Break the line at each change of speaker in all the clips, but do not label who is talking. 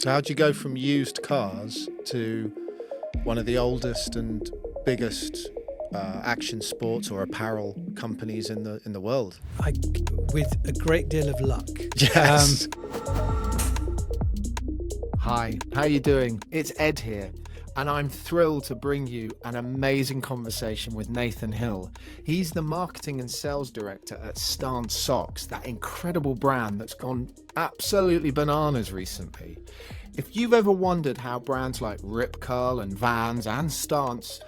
So how'd you go from used cars to one of the oldest and biggest action sports or apparel companies in the world?
With a great deal of luck.
Yes.
Hi, how are you doing? It's Ed here, and I'm thrilled to bring you an amazing conversation with Nathan Hill. He's the marketing and sales director at Stance Socks, that incredible brand that's gone absolutely bananas recently. If you've ever wondered how brands like Rip Curl and Vans and Stance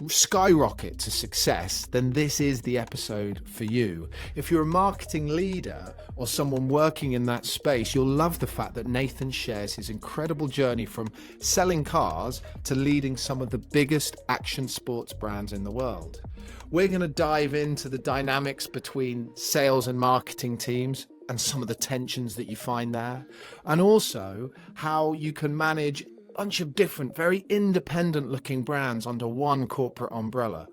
skyrocket to success, then this is the episode for you. If you're a marketing leader or someone working in that space, you'll love the fact that Nathan shares his incredible journey from selling cars to leading some of the biggest action sports brands in the world. We're going to dive into the dynamics between sales and marketing teams and some of the tensions that you find there, and also how you can manage bunch of different, very independent looking brands under one corporate umbrella.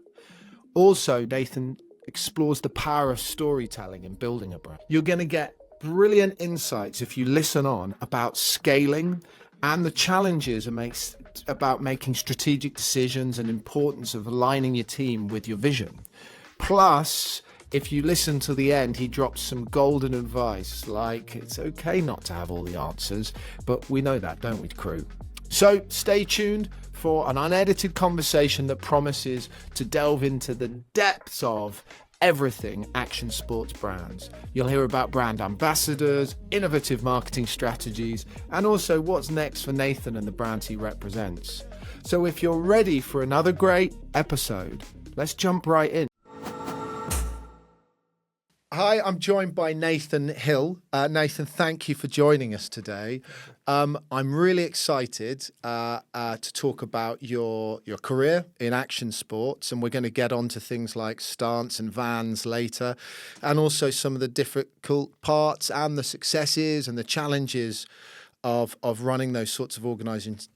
Also, Nathan explores the power of storytelling in building a brand. You're going to get brilliant insights if you listen on about scaling and the challenges about making strategic decisions and importance of aligning your team with your vision. Plus, if you listen to the end, he drops some golden advice, like it's okay not to have all the answers, but we know that, don't we, crew? So stay tuned for an unedited conversation that promises to delve into the depths of everything action sports brands. You'll hear about brand ambassadors, innovative marketing strategies, and also what's next for Nathan and the brands he represents. So if you're ready for another great episode, let's jump right in.
Hi, I'm joined by Nathan Hill. Nathan, thank you for joining us today. I'm really excited to talk about your career in action sports, and we're going to get onto things like Stance and Vans later, and also some of the difficult parts and the successes and the challenges of running those sorts of organizations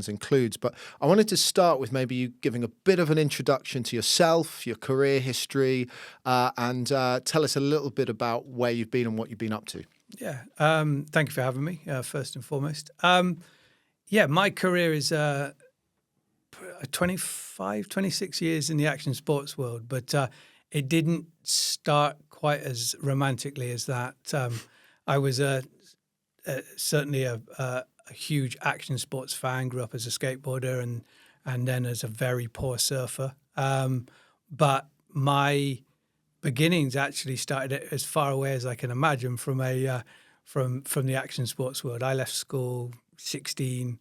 includes. But I wanted to start with maybe you giving a bit of an introduction to yourself, your career history, and tell us a little bit about where you've been and what you've been up to.
Yeah, thank you for having me, first and foremost. My career is 26 years in the action sports world, but it didn't start quite as romantically as that. I was certainly a huge action sports fan, grew up as a skateboarder and then as a very poor surfer. But my beginnings actually started as far away as I can imagine from the action sports world. I left school 16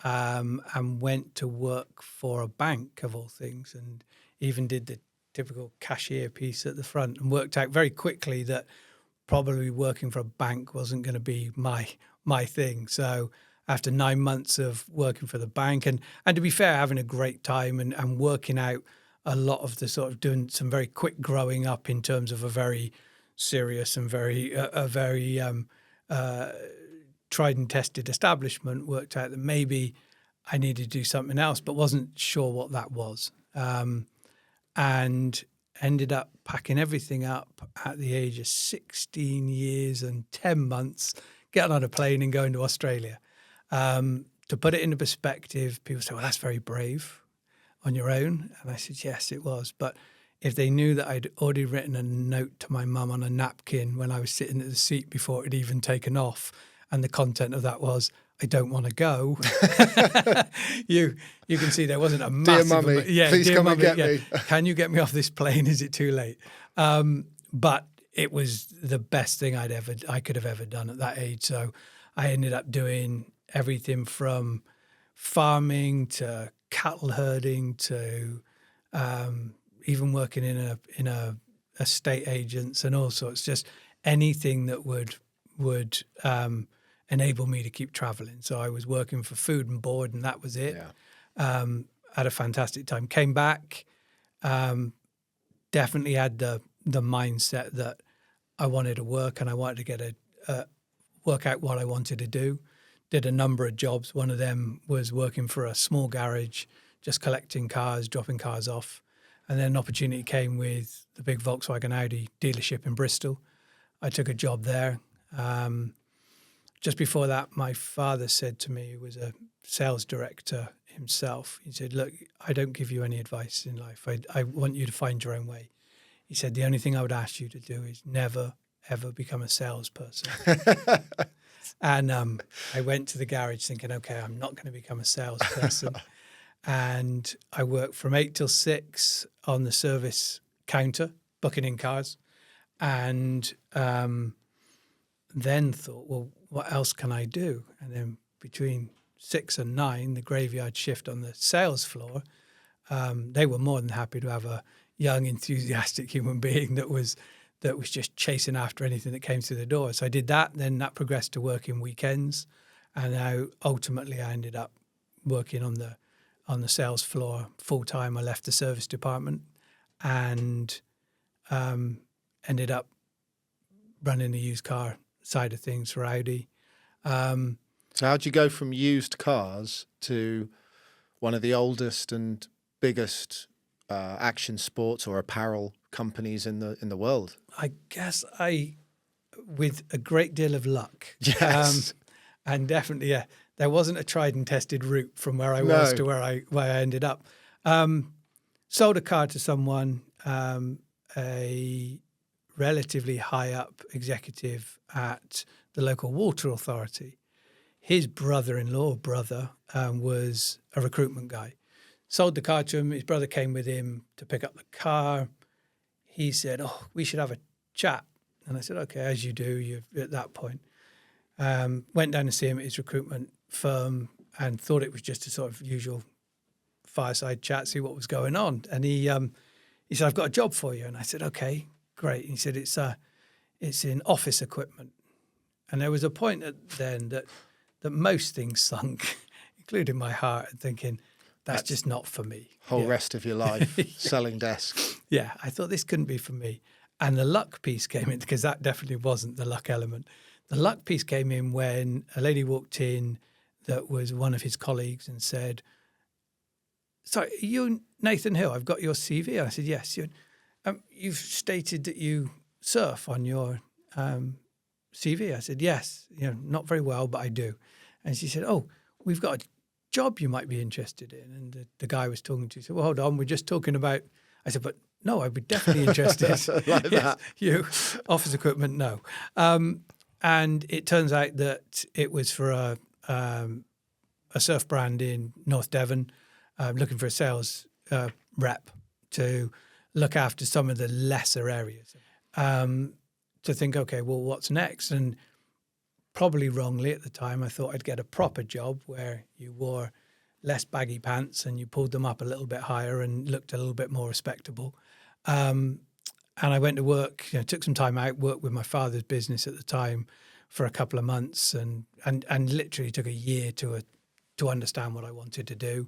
and went to work for a bank, of all things, and even did the typical cashier piece at the front, and worked out very quickly that probably working for a bank wasn't going to be my thing. So after 9 months of working for the bank and to be fair, having a great time and working out a lot of the sort of doing some very quick growing up in terms of a very serious and very tried and tested establishment, worked out that maybe I needed to do something else, but wasn't sure what that was. And ended up packing everything up at the age of 16 years and 10 months, getting on a plane and going to Australia. To put it into perspective, people say, well, that's very brave on your own. And I said, yes, it was. But if they knew that I'd already written a note to my mum on a napkin when I was sitting at the seat before it had even taken off, and the content of that was, I don't want to go, you can see there wasn't a massive...
Dear mummy, please come and get me.
Can you get me off this plane? Is it too late? But it was the best thing I could have ever done at that age. So I ended up doing everything from farming to cattle herding to even working in a estate agents and all sorts. Just anything that would enable me to keep traveling. So I was working for food and board, and that was it. Yeah. Had a fantastic time. Came back. Definitely had the mindset that I wanted to work and I wanted to get work out what I wanted to do. Did a number of jobs. One of them was working for a small garage, just collecting cars, dropping cars off. And then an opportunity came with the big Volkswagen Audi dealership in Bristol. I took a job there. just before that, my father said to me, who was a sales director himself, he said, look, I don't give you any advice in life. I want you to find your own way. He said, the only thing I would ask you to do is never, ever become a salesperson. And I went to the garage thinking, okay, I'm not going to become a salesperson. And I worked from 8 till 6 on the service counter, booking in cars. And then thought, well, what else can I do? And then between 6 and 9, the graveyard shift on the sales floor, they were more than happy to have a young, enthusiastic human being that was just chasing after anything that came through the door. So I did that. Then that progressed to working weekends, and now ultimately I ended up working on the sales floor full time. I left the service department and ended up running the used car side of things for Audi.
So how'd you go from used cars to one of the oldest and biggest action sports or apparel companies in the world?
I guess with a great deal of luck.
Yes.
And definitely, yeah, there wasn't a tried and tested route from where I was to where I ended up. Sold a car to someone, a relatively high up executive at the local water authority. His brother-in-law was a recruitment guy. Sold the car to him. His brother came with him to pick up the car. He said, oh, we should have a chat. And I said, okay, as you do, you're at that point. Went down to see him at his recruitment firm and thought it was just a sort of usual fireside chat, see what was going on. And he said, I've got a job for you. And I said, okay, great. And he said, it's in office equipment. And there was a point then that most things sunk, including my heart, and thinking, that's just not for me.
Whole rest of your life selling desks.
Yeah, I thought this couldn't be for me. And the luck piece came in, because that definitely wasn't the luck element. The luck piece came in when a lady walked in that was one of his colleagues and said, sorry, are you Nathan Hill? I've got your CV. And I said, yes. You've stated that you surf on your CV. I said, yes, not very well, but I do. And she said, oh, we've got a job you might be interested in. And the guy was talking to said, well, hold on, we're just talking about, I said, but no, I'd be definitely interested.
Like that.
You, office equipment, no. And it turns out that it was for a surf brand in North Devon, looking for a sales rep to look after some of the lesser areas. To think, okay, well, what's next? And probably wrongly at the time, I thought I'd get a proper job where you wore less baggy pants and you pulled them up a little bit higher and looked a little bit more respectable. And I went to work, took some time out, worked with my father's business at the time for a couple of months and literally took a year to understand what I wanted to do.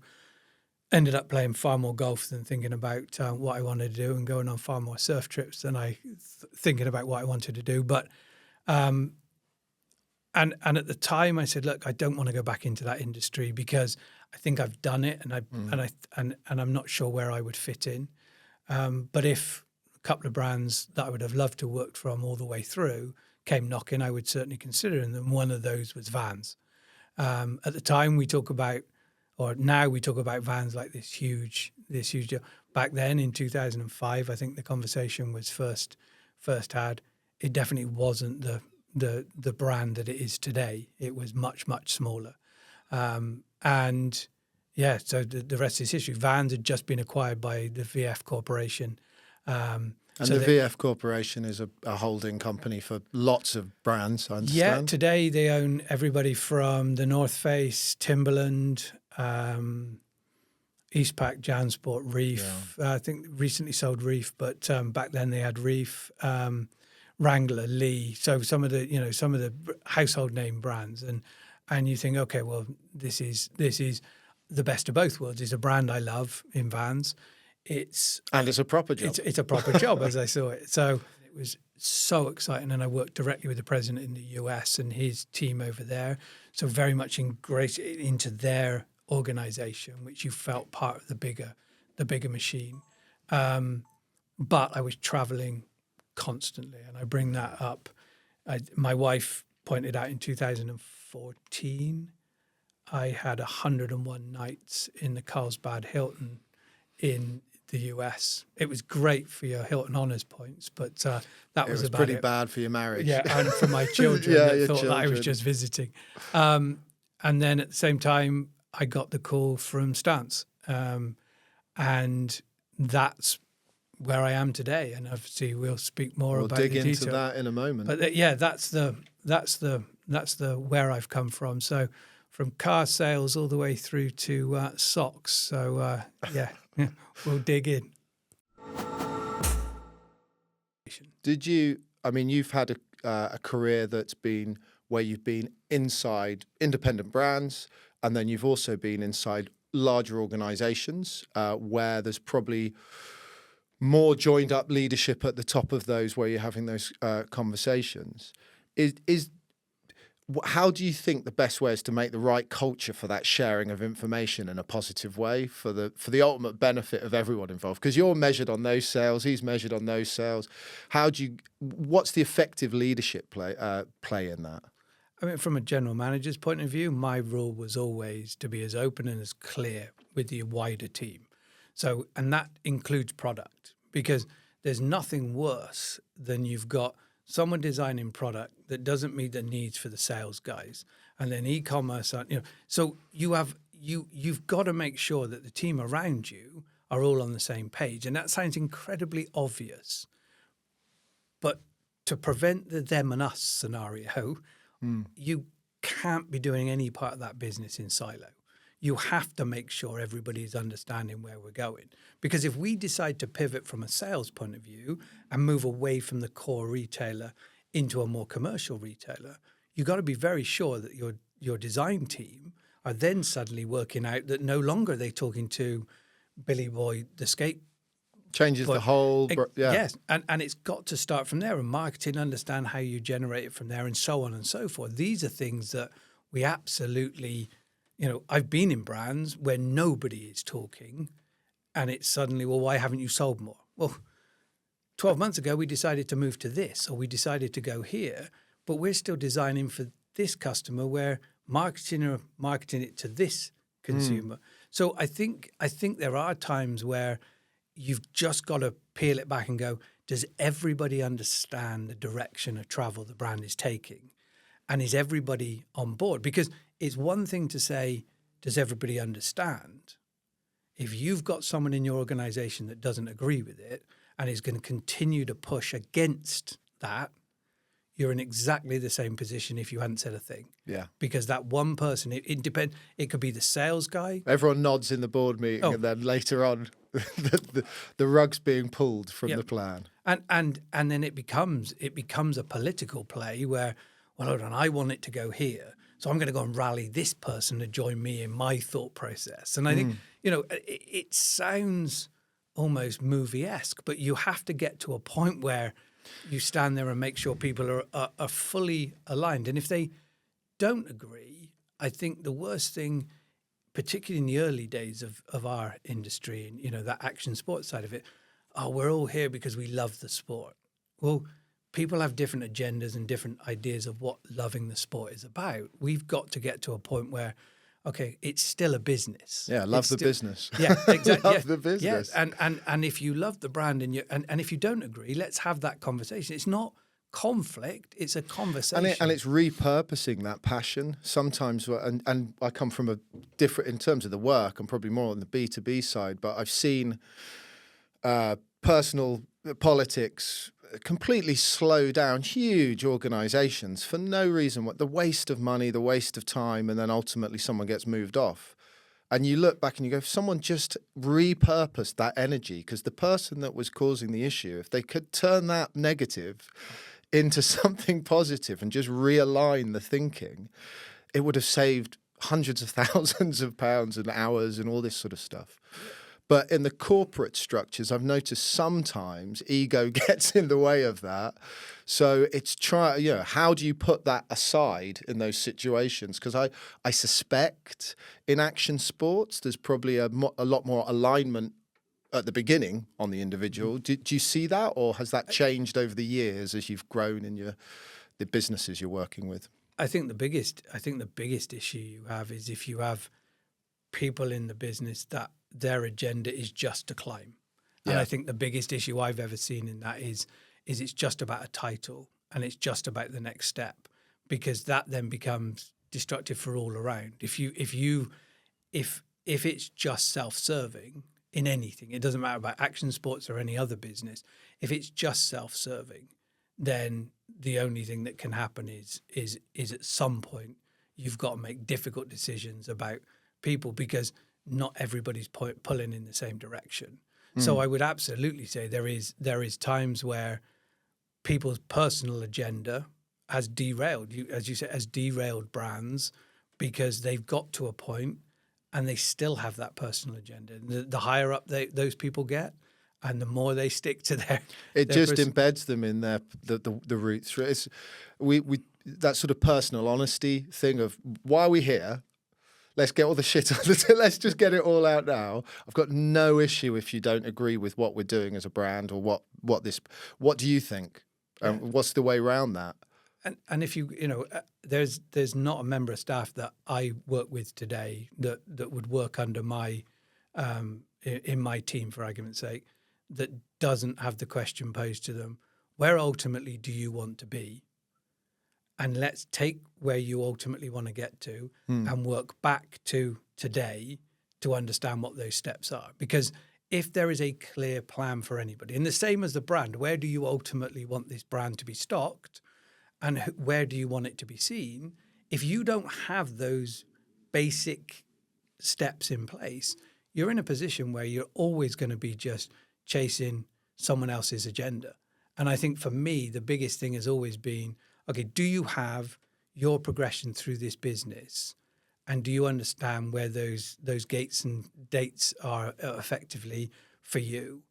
Ended up playing far more golf than thinking about what I wanted to do, and going on far more surf trips than thinking about what I wanted to do. But and at the time I said, look, I don't want to go back into that industry because I think I've done it, and I'm not sure where I would fit in. But if a couple of brands that I would have loved to work from all the way through came knocking, I would certainly consider them. And one of those was Vans. At the time we talk about, or now we talk about Vans like this huge deal. Back then in 2005, I think the conversation was first had. It definitely wasn't the brand that it is today. It was much, much smaller. And yeah, so the rest is history. Vans had just been acquired by the VF Corporation.
And so the VF Corporation is a holding company for lots of brands, I understand.
Yeah, today they own everybody from the North Face, Timberland, Eastpak, Jansport, Reef. Yeah. I think recently sold Reef, but back then they had Reef, Wrangler, Lee. So some of the household name brands, and you think, okay, well, this is the best of both worlds. It's a brand I love in Vans. It's
a proper job.
It's a proper job as I saw it. So it was so exciting, and I worked directly with the president in the US and his team over there. So very much integrated into their organization, which you felt part of the bigger machine. But I was traveling constantly, and I bring that up. My wife pointed out in 2014, I had 101 nights in the Carlsbad Hilton in the US. It was great for your Hilton Honors points, but that
It
was
was
about
pretty
it.
bad for your marriage.
Yeah, and for my children
Yeah,
that
your
thought that I was
children.
just visiting. And then at the same time, I got the call from Stance. And that's where I am today. And obviously we'll speak more
We'll
about
dig
the
into
detail.
that in a moment.
But yeah, that's the where I've come from. So from car sales all the way through to socks. So yeah, we'll dig in.
Did you? I mean, you've had a career that's been where you've been inside independent brands, and then you've also been inside larger organisations where there's probably more joined up leadership at the top of those where you're having those conversations. How do you think the best way is to make the right culture for that sharing of information in a positive way for the ultimate benefit of everyone involved? Because you're measured on those sales, he's measured on those sales. What's the effective leadership play in that?
I mean, from a general manager's point of view, my rule was always to be as open and as clear with the wider team. So, and that includes product, because there's nothing worse than you've got someone designing product that doesn't meet the needs for the sales guys, and then e-commerce. So you've got to make sure that the team around you are all on the same page, and that sounds incredibly obvious, but to prevent the them and us scenario, you can't be doing any part of that business in silo. You have to make sure everybody's understanding where we're going. Because if we decide to pivot from a sales point of view and move away from the core retailer into a more commercial retailer, you've got to be very sure that your design team are then suddenly working out that no longer are they talking to Billy Boy, the skate.
Changes the whole... Yeah.
Yes, and it's got to start from there, and marketing understand how you generate it from there, and so on and so forth. These are things that we absolutely... I've been in brands where nobody is talking, and it's suddenly, well, why haven't you sold more? Well, 12 months ago, we decided to move to this, or we decided to go here, but we're still designing for this customer where marketing are marketing it to this consumer. So I think there are times where you've just got to peel it back and go, does everybody understand the direction of travel the brand is taking? And is everybody on board? Because it's one thing to say, does everybody understand? If you've got someone in your organization that doesn't agree with it and is going to continue to push against that, you're in exactly the same position if you hadn't said a thing.
Yeah.
Because that one person, it depends. It could be the sales guy.
Everyone nods in the board meeting, and then later on, the rug's being pulled from the plan.
And then it becomes a political play where, well, hold on, I want it to go here, so I'm going to go and rally this person to join me in my thought process. And I think, it sounds almost movie-esque, but you have to get to a point where you stand there and make sure people are fully aligned. And if they don't agree, I think the worst thing, particularly in the early days of our industry and, that action sports side of it, we're all here because we love the sport. Well, people have different agendas and different ideas of what loving the sport is about. We've got to get to a point where, okay, it's still a business.
Yeah, business.
Yeah, exactly.
Love the business.
Yeah. And if you love the brand and if you don't agree, let's have that conversation. It's not conflict, it's a conversation.
And it's repurposing that passion. Sometimes, and I come from a different, in terms of the work, I'm probably more on the B2B side, but I've seen personal politics completely slow down huge organizations for no reason. The waste of money, the waste of time, and then ultimately someone gets moved off. And you look back and you go, if someone just repurposed that energy, because the person that was causing the issue, if they could turn that negative into something positive and just realign the thinking, it would have saved hundreds of thousands of pounds and hours and all this sort of stuff. But in the corporate structures, I've noticed sometimes ego gets in the way of that. So it's how do you put that aside in those situations? Because I suspect in action sports, there's probably a lot more alignment at the beginning on the individual. Do you see that, or has that changed over the years as you've grown in the businesses you're working with?
I think the biggest issue you have is if you have people in the business that their agenda is just to climb. And
Yeah.
I think the biggest issue I've ever seen in that is it's just about a title and it's just about the next step, because that then becomes destructive for all around. If it's just self-serving in anything, it doesn't matter about action sports or any other business. If it's just self-serving, then the only thing that can happen is at some point you've got to make difficult decisions about people, because not everybody's pulling in the same direction. So I would absolutely say there is times where people's personal agenda has derailed, as you said, has derailed brands, because they've got to a point and they still have that personal agenda. And the higher up those people get, and the more they stick to their,
embeds them in their the roots. It's we that sort of personal honesty thing of why are we here. Let's get all the shit out of it. Let's just get it all out now. I've got no issue if you don't agree with what we're doing as a brand or what do you think? What's the way around that?
And if there's not a member of staff that I work with today that would work under my in my team, for argument's sake, that doesn't have the question posed to them, where ultimately do you want to be? And let's take where you ultimately want to get to and work back to today to understand what those steps are. Because if there is a clear plan for anybody, and the same as the brand, where do you ultimately want this brand to be stocked and where do you want it to be seen? If you don't have those basic steps in place, you're in a position where you're always going to be just chasing someone else's agenda. And I think for me, the biggest thing has always been, okay, do you have your progression through this business, and do you understand where those gates and dates are effectively for you?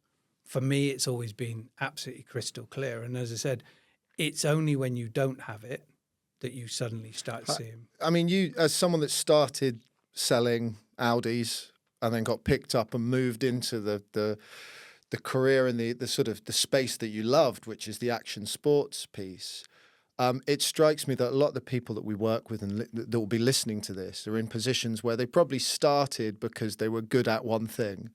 For me, it's always been absolutely crystal clear. And as I said, it's only when you don't have it that you suddenly start seeing.
I mean, you, as someone that started selling Audis and then got picked up and moved into the career and the sort of the space that you loved, which is the action sports piece. It strikes me that a lot of the people that we work with and that will be listening to this are in positions where they probably started because they were good at one thing.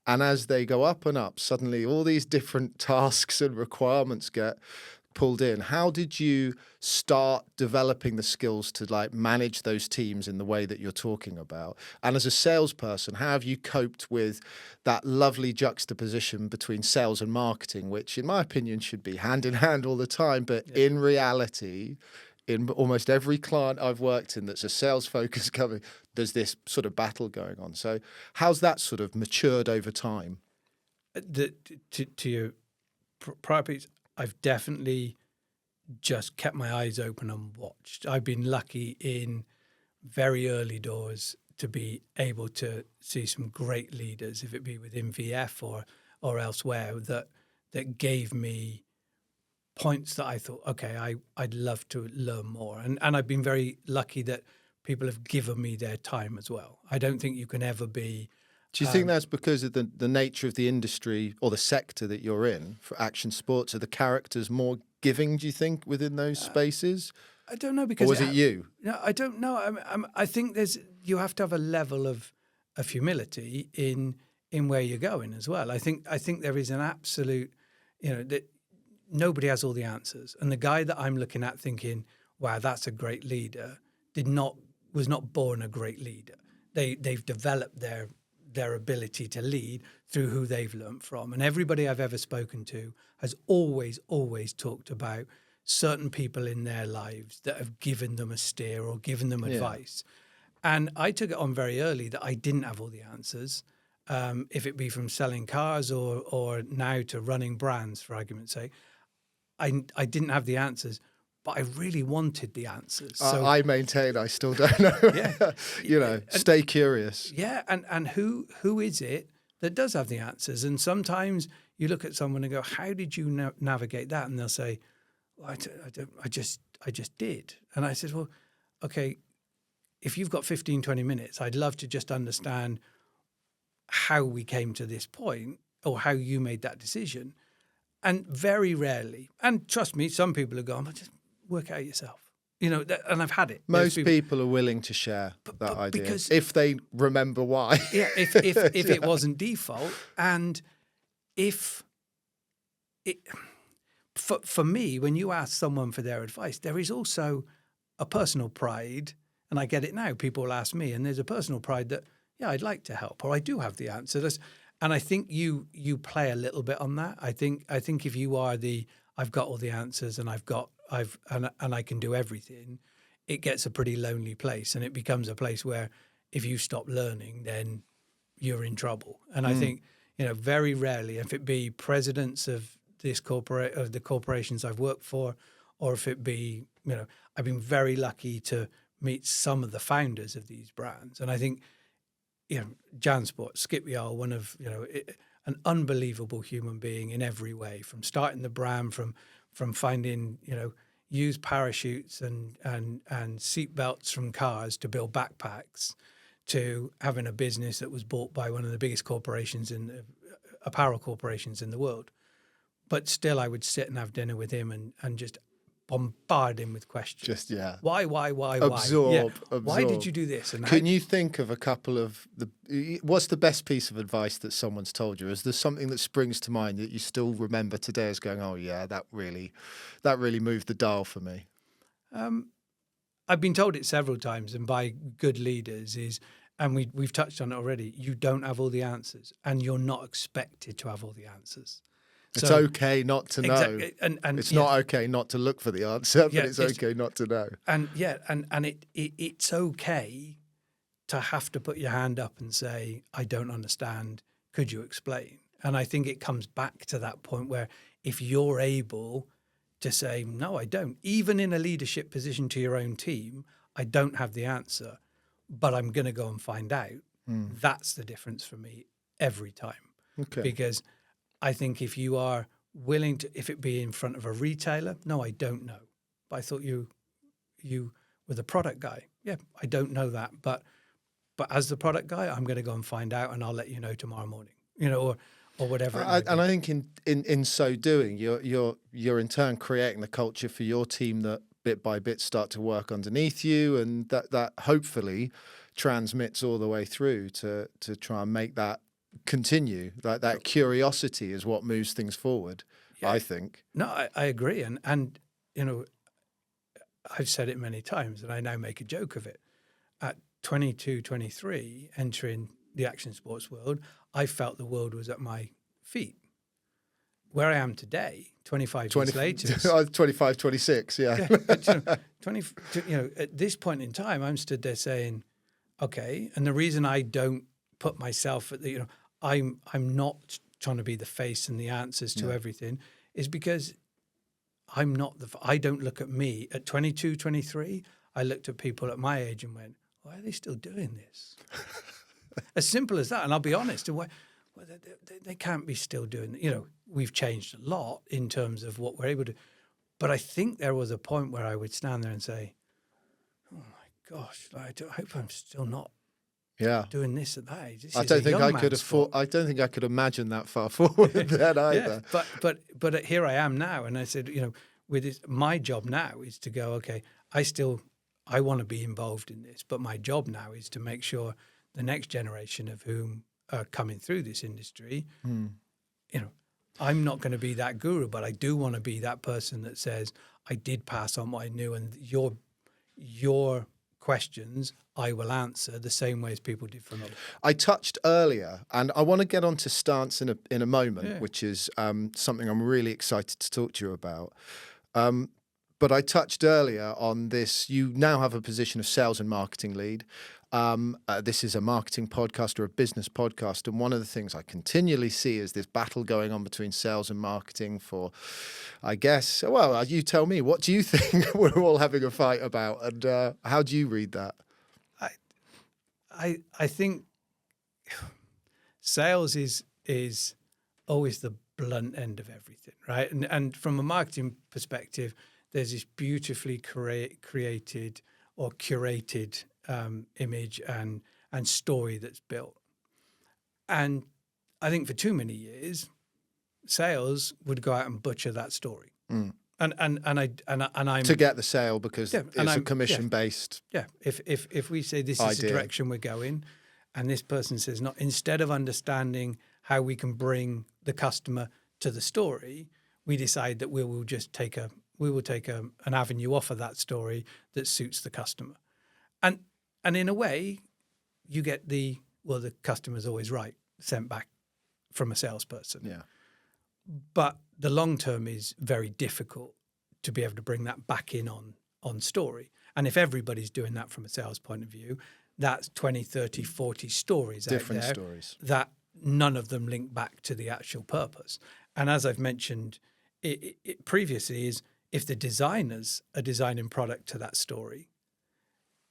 And as they go up and up, suddenly all these different tasks and requirements get pulled in. How did you start developing the skills to like manage those teams in the way that you're talking about? And as a salesperson, how have you coped with that lovely juxtaposition between sales and marketing, which in my opinion should be hand in hand all the time, but in reality, in almost every client I've worked in that's a sales focused company, there's this sort of battle going on. So how's that sort of matured over time?
To your prior piece, I've definitely just kept my eyes open and watched. I've been lucky in very early doors to be able to see some great leaders, if it be within VF or elsewhere, that gave me points that I thought, okay, I'd love to learn more. And I've been very lucky that people have given me their time as well. I don't think you can ever be...
Do you think that's because of the nature of the industry or the sector that you're in for action sports? Are the characters more giving, do you think, within those spaces?
I don't know, because...
Or was it you?
No, I don't know. I think you have to have a level of humility in where you're going as well. I think there is an absolute, that nobody has all the answers. And the guy that I'm looking at thinking, wow, that's a great leader, was not born a great leader. They've developed their ability to lead through who they've learned from. And everybody I've ever spoken to has always talked about certain people in their lives that have given them a steer or given them advice. And I took it on very early that I didn't have all the answers, if it be from selling cars or now to running brands, for argument's sake. I didn't have the answers, but I really wanted the answers. So
I maintain I still don't know. Stay curious.
Yeah, and who is it that does have the answers? And sometimes you look at someone and go, "How did you navigate that?" And they'll say, well, "I just did." And I said, "Well, okay, if you've got 15, 20 minutes, I'd love to just understand how we came to this point or how you made that decision." And very rarely, and trust me, some people are going, "Just work out yourself." and I've had it.
Most people are willing to share that idea
because
if they remember why.
yeah, if it wasn't default, and if it for me, when you ask someone for their advice, there is also a personal pride, and I get it now. People ask me, and there's a personal pride that I'd like to help, or I do have the answers. And I think you play a little bit on that. I think if you are I've got all the answers and I can do everything, it gets a pretty lonely place, and it becomes a place where if you stop learning, then you're in trouble. And I think very rarely, if it be presidents of the corporations I've worked for, or if it be I've been very lucky to meet some of the founders of these brands, and I think. Jansport, Skip Yarl, one of an unbelievable human being in every way, from starting the brand, from finding used parachutes and seat belts from cars to build backpacks, to having a business that was bought by one of the biggest corporations apparel corporations in the world. But still, I would sit and have dinner with him and just bombard him with questions. Why?
Absorb.
Why did you do this? And
can you think of a couple of what's the best piece of advice that someone's told you? Is there something that springs to mind that you still remember today as going, oh yeah, that really moved the dial for me?
I've been told it several times, and by good leaders and we've touched on it already, you don't have all the answers, and you're not expected to have all the ansers.
It's okay not to know.
Exactly, and
it's not okay not to look for the answer, but it's okay not to know.
And it's okay to have to put your hand up and say, I don't understand. Could you explain? And I think it comes back to that point where if you're able to say, no, I don't, even in a leadership position to your own team, I don't have the answer, but I'm going to go and find out. That's the difference for me every time.
Okay.
Because I think if you are willing to, if it be in front of a retailer, no, I don't know. But I thought you were the product guy. Yeah, I don't know that. But as the product guy, I'm going to go and find out, and I'll let you know tomorrow morning, or whatever.
And I think in so doing, you're in turn creating the culture for your team that bit by bit start to work underneath you, and that hopefully transmits all the way through to try and make that continue. That curiosity is what moves things forward. Yeah. I think.
No, I agree, and I've said it many times, and I now make a joke of it. At 22, 23, entering the action sports world, I felt the world was at my feet. Where I am today, 25 years later.
25, 26, yeah.
But, at this point in time, I'm stood there saying, okay, and the reason I don't put myself at the, I'm not trying to be the face and the answers to everything, is because I don't look at me at 22, 23. I looked at people at my age and went, why are they still doing this? As simple as that. And I'll be honest, they can't be still doing it. We've changed a lot in terms of what we're able to. But I think there was a point where I would stand there and say, oh my gosh, I hope I'm still not doing this at that age.
I don't think I could imagine that far forward then either.
Yeah, but here I am now, and I said, with this, my job now is to go, okay, I want to be involved in this, but my job now is to make sure the next generation of whom are coming through this industry, I'm not going to be that guru, but I do want to be that person that says, I did pass on what I knew, and your questions I will answer the same way as people did from others.
I touched earlier, and I want to get onto stance in a moment, which is something I'm really excited to talk to you about. But I touched earlier on this. You now have a position of sales and marketing lead. This is a marketing podcast or a business podcast. And one of the things I continually see is this battle going on between sales and marketing for, I guess, well, you tell me, what do you think we're all having a fight about? And how do you read that?
I think sales is always the blunt end of everything, right? And from a marketing perspective, there's this beautifully created or curated image and story that's built. And I think for too many years, sales would go out and butcher that story. I'm
to get the sale because
Yeah, and
it's a
I'm-
commission based.
yeah. If we say this is the
Idea.
direction we're going, and this person says not, instead of understanding how we can bring the customer to the story, we decide that we will take an avenue off of that story that suits the customer, and in a way, you get the customer's always right sent back from a salesperson.
Yeah.
But the long term is very difficult to be able to bring that back in on story. And if everybody's doing that from a sales point of view, that's 20, 30, 40 stories
Different
out there
stories.
that none of them link back to the actual purpose. And as I've mentioned previously, is if the designers are designing product to that story,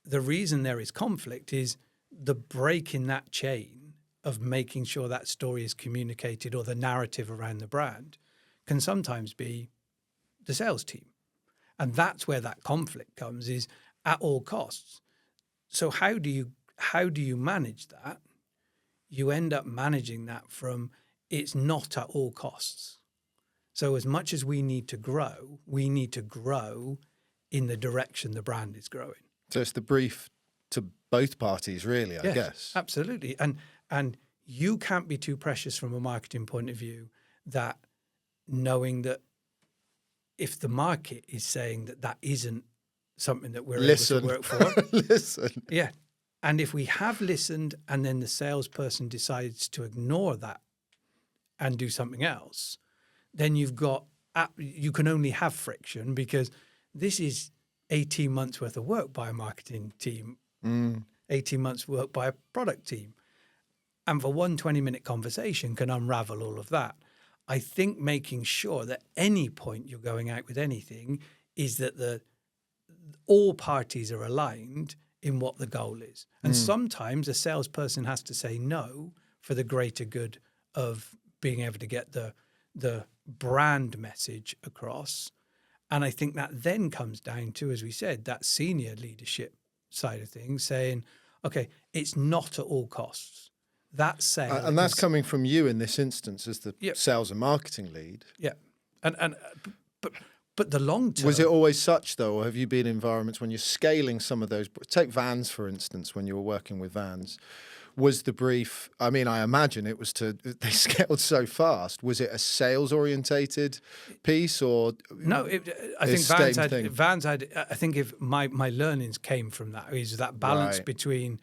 the reason there is conflict is the break in that chain of making sure that story is communicated or the narrative around the brand can sometimes be the sales team. And that's where that conflict comes, is at all costs. So how do you manage that? You end up managing that from it's not at all costs. So as much as we need to grow in the direction the brand is growing.
So it's the brief to both parties, really, I
Yes,
guess.
absolutely. And you can't be too precious from a marketing point of view, that knowing that if the market is saying that isn't something that we're able to work for.
Listen.
Yeah. And if we have listened and then the salesperson decides to ignore that and do something else, then you can only have friction, because this is 18 months worth of work by a marketing team, 18 months work by a product team. And for one 20-minute conversation can unravel all of that. I think making sure that any point you're going out with anything is that all parties are aligned in what the goal is. And sometimes a salesperson has to say no for the greater good of being able to get the brand message across. And I think that then comes down to, as we said, that senior leadership side of things, saying, okay, it's not at all costs. That sale,
And that's coming from you in this instance as the
Yep.
sales and marketing lead.
yeah, but the long term
Was it always such, though, or have you been in environments when you're scaling some of those? Take Vans, for instance, when you were working with Vans. Was the brief, I mean, I imagine it was they scaled so fast. Was it a sales orientated piece, or?
No, I think Vans had. I think if my learnings came from that, is that balance
Right.
between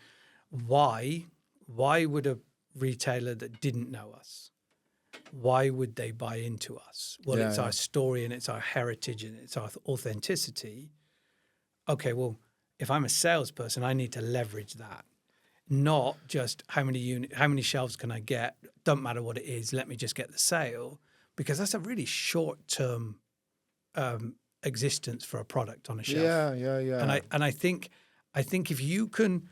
why would a retailer that didn't know us, why would they buy into us? Well,
Yeah,
it's
yeah.
our story and it's our heritage and it's our authenticity. Okay, well, if I'm a salesperson, I need to leverage that, not just how many shelves can I get? Don't matter what it is. Let me just get the sale, because that's a really short-term existence for a product on a shelf.
Yeah.
And I think if you can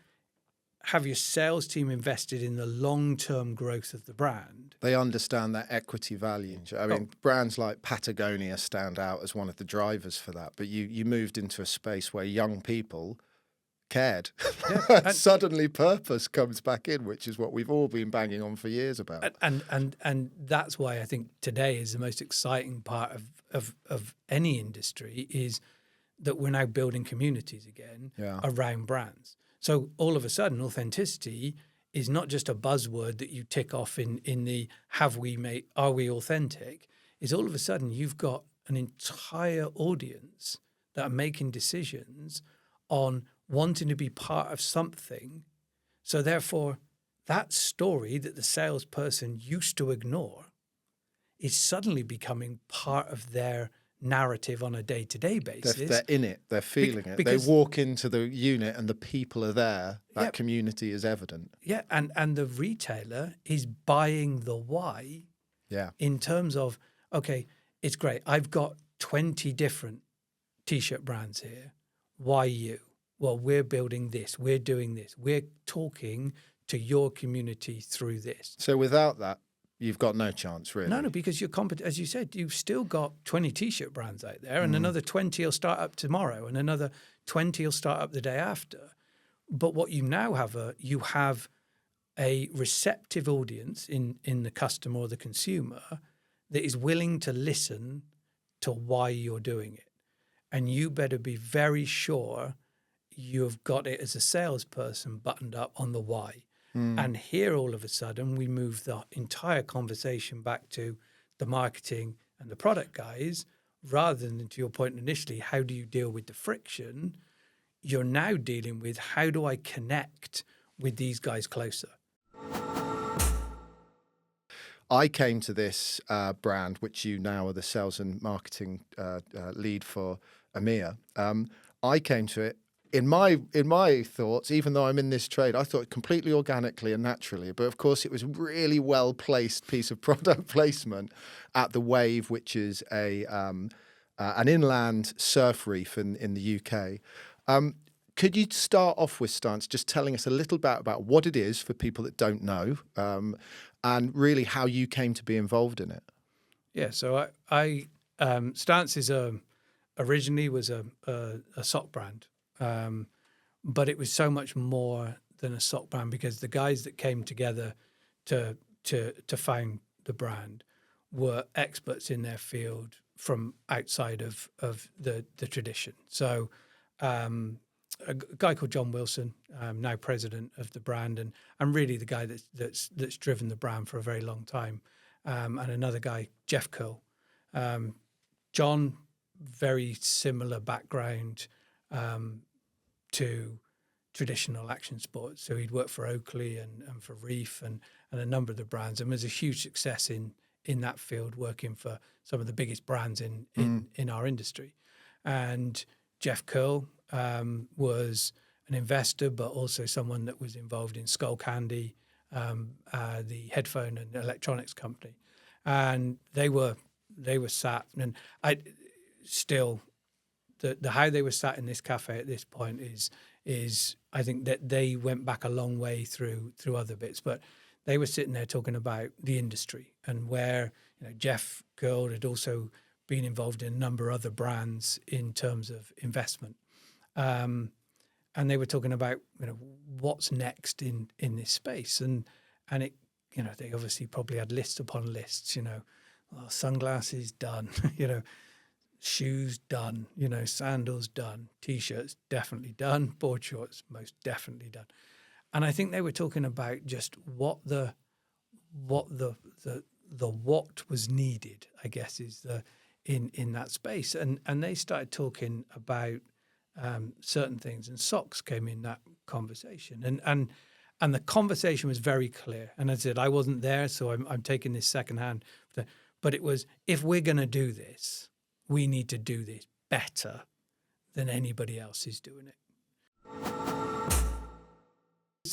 have your sales team invested in the long-term growth of the brand.
They understand that equity value. I mean, brands like Patagonia stand out as one of the drivers for that. But you moved into a space where young people cared.
Yeah,
Suddenly purpose comes back in, which is what we've all been banging on for years about.
And that's why I think today is the most exciting part of any industry, is that we're now building communities again around brands. So all of a sudden, authenticity is not just a buzzword that you tick off in the are we authentic? Is all of a sudden you've got an entire audience that are making decisions on wanting to be part of something. So therefore, that story that the salesperson used to ignore is suddenly becoming part of their narrative on a day-to-day basis.
They're in it. They're feeling it. They walk into the unit and the people are there. That community is evident.
Yeah, and the retailer is buying the why.
Yeah.
In terms of, okay, it's great. I've got 20 different T-shirt brands here. Why you? Well, we're building this. We're doing this. We're talking to your community through this.
So without that, you've got no chance, really.
No, because you're as you said, you've still got 20 T-shirt brands out there, and another 20 will start up tomorrow, and another 20 will start up the day after. But what you now have, you have a receptive audience in the customer or the consumer that is willing to listen to why you're doing it. And you better be very sure you've got it as a salesperson buttoned up on the why. And here, all of a sudden, we move the entire conversation back to the marketing and the product guys, rather than, to your point initially, how do you deal with the friction? You're now dealing with, how do I connect with these guys closer?
I came to this brand, which you now are the sales and marketing lead for EMEA. I came to it in my thoughts, even though I'm in this trade, I thought completely organically and naturally. But of course, it was really well placed piece of product placement at the Wave, which is an inland surf reef in the UK. Could you start off with, Stance, just telling us a little bit about what it is for people that don't know, and really how you came to be involved in it?
Yeah, so I Stance is originally was a sock brand, but it was so much more than a sock brand, because the guys that came together to found the brand were experts in their field from outside of the tradition. So a guy called John Wilson, now president of the brand, and really the guy that's driven the brand for a very long time, and another guy, Jeff Curl. John, very similar background to traditional action sports. So he'd worked for Oakley and for Reef and a number of the brands, and was a huge success in that field, working for some of the biggest brands in our industry. And Jeff Curl was an investor, but also someone that was involved in Skull Candy, the headphone and electronics company. And they were sat, and I still, the how they were sat in this cafe at this point is I think that they went back a long way through other bits, but they were sitting there talking about the industry and where, Jeff Curl had also been involved in a number of other brands in terms of investment. And they were talking about, what's next in this space. And it, they obviously probably had lists upon lists, sunglasses done, shoes done, sandals done, T-shirts definitely done, board shorts most definitely done. And I think they were talking about just what was needed, I guess, is in that space. And they started talking about certain things, and socks came in that conversation. And the conversation was very clear. And as I said, I wasn't there, so I'm taking this secondhand. But it was, if we're going to do this, we need to do this better than anybody else is doing it.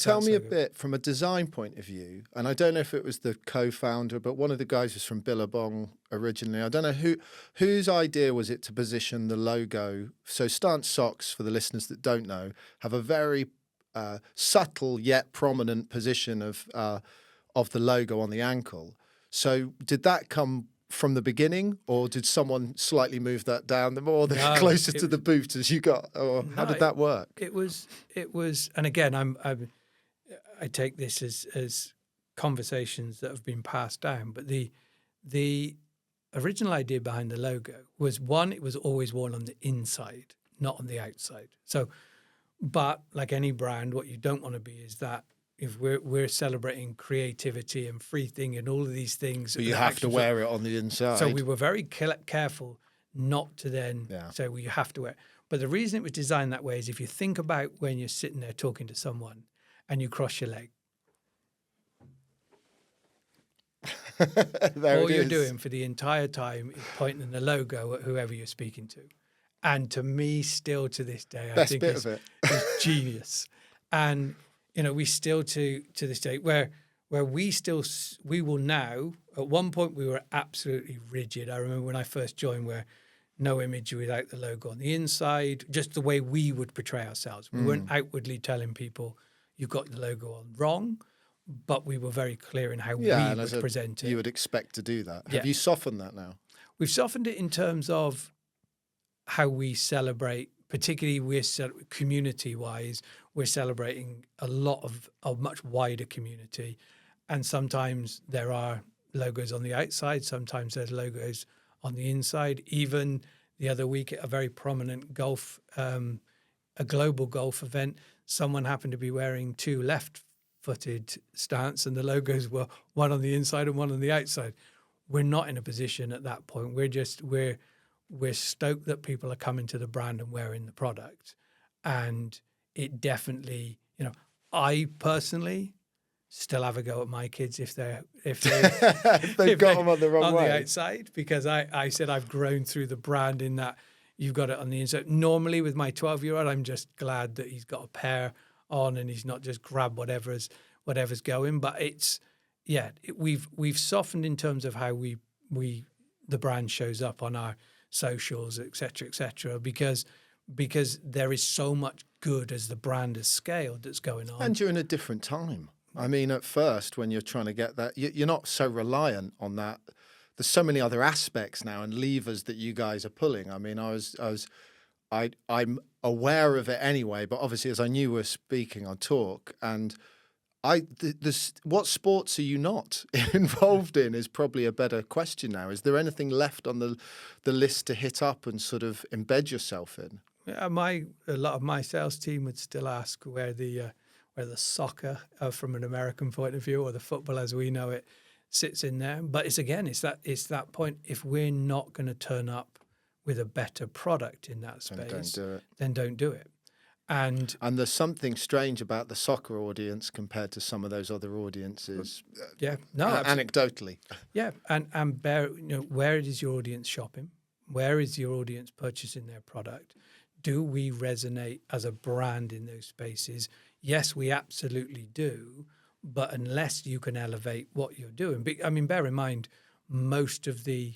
Tell me a bit from a design point of view, and I don't know if it was the co-founder, but one of the guys was from Billabong originally. I don't know whose idea was it to position the logo. So Stance socks, for the listeners that don't know, have a very subtle yet prominent position of the logo on the ankle. So did that come from the beginning, or did someone slightly move that down the closer to the boot as you got, or how did that work?
It was, and again, I take this as conversations that have been passed down, but the original idea behind the logo was, one, it was always worn on the inside, not on the outside. So, but like any brand, what you don't want to be is that if we're celebrating creativity and free thinking and all of these things,
but you have to wear it on the inside.
So we were very careful not to then say, well, you have to wear it. But the reason it was designed that way is, if you think about when you're sitting there talking to someone and you cross your leg, all you're doing for the entire time is pointing the logo at whoever you're speaking to. And to me, still to this day, I think it's genius. And we still to this day, where we will now, at one point we were absolutely rigid. I remember when I first joined, where no image without the logo on the inside, just the way we would portray ourselves. We weren't outwardly telling people you got the logo on wrong, but we were very clear in how we would present it.
You would expect to do that. Have you softened that now? We've
softened it in terms of how we celebrate, particularly community-wise. We're celebrating a lot of a much wider community. And sometimes there are logos on the outside, sometimes there's logos on the inside. Even the other week at a very prominent golf, a global golf event, someone happened to be wearing two left-footed stance, and the logos were one on the inside and one on the outside. We're not in a position at that point. We're stoked that people are coming to the brand and wearing the product, and it definitely, I personally still have a go at my kids if they've
got them on the wrong way
the outside, because I said I've grown through the brand in that you've got it on the inside. Normally with my 12-year-old, I'm just glad that he's got a pair on and he's not just grab whatever's going. But we've softened in terms of how the brand shows up on our socials, et cetera, because there is so much good as the brand has scaled that's going on.
And you're in a different time. I mean, at first, when you're trying to get that, you're not so reliant on that. There's so many other aspects now and levers that you guys are pulling. I mean, I'm aware of it anyway, but obviously, as I knew we were speaking on talk, and what sports are you not involved in is probably a better question now. Is there anything left on the list to hit up and sort of embed yourself in?
Yeah, a lot of my sales team would still ask where the soccer, from an American point of view, or the football as we know it, sits in there. But it's that point. If we're not going to turn up with a better product in that space, then don't do it. And
there's something strange about the soccer audience compared to some of those other audiences. Anecdotally.
Yeah, and where is your audience shopping? Where is your audience purchasing their product? Do we resonate as a brand in those spaces? Yes, we absolutely do. But unless you can elevate what you're doing, I mean, bear in mind, most of the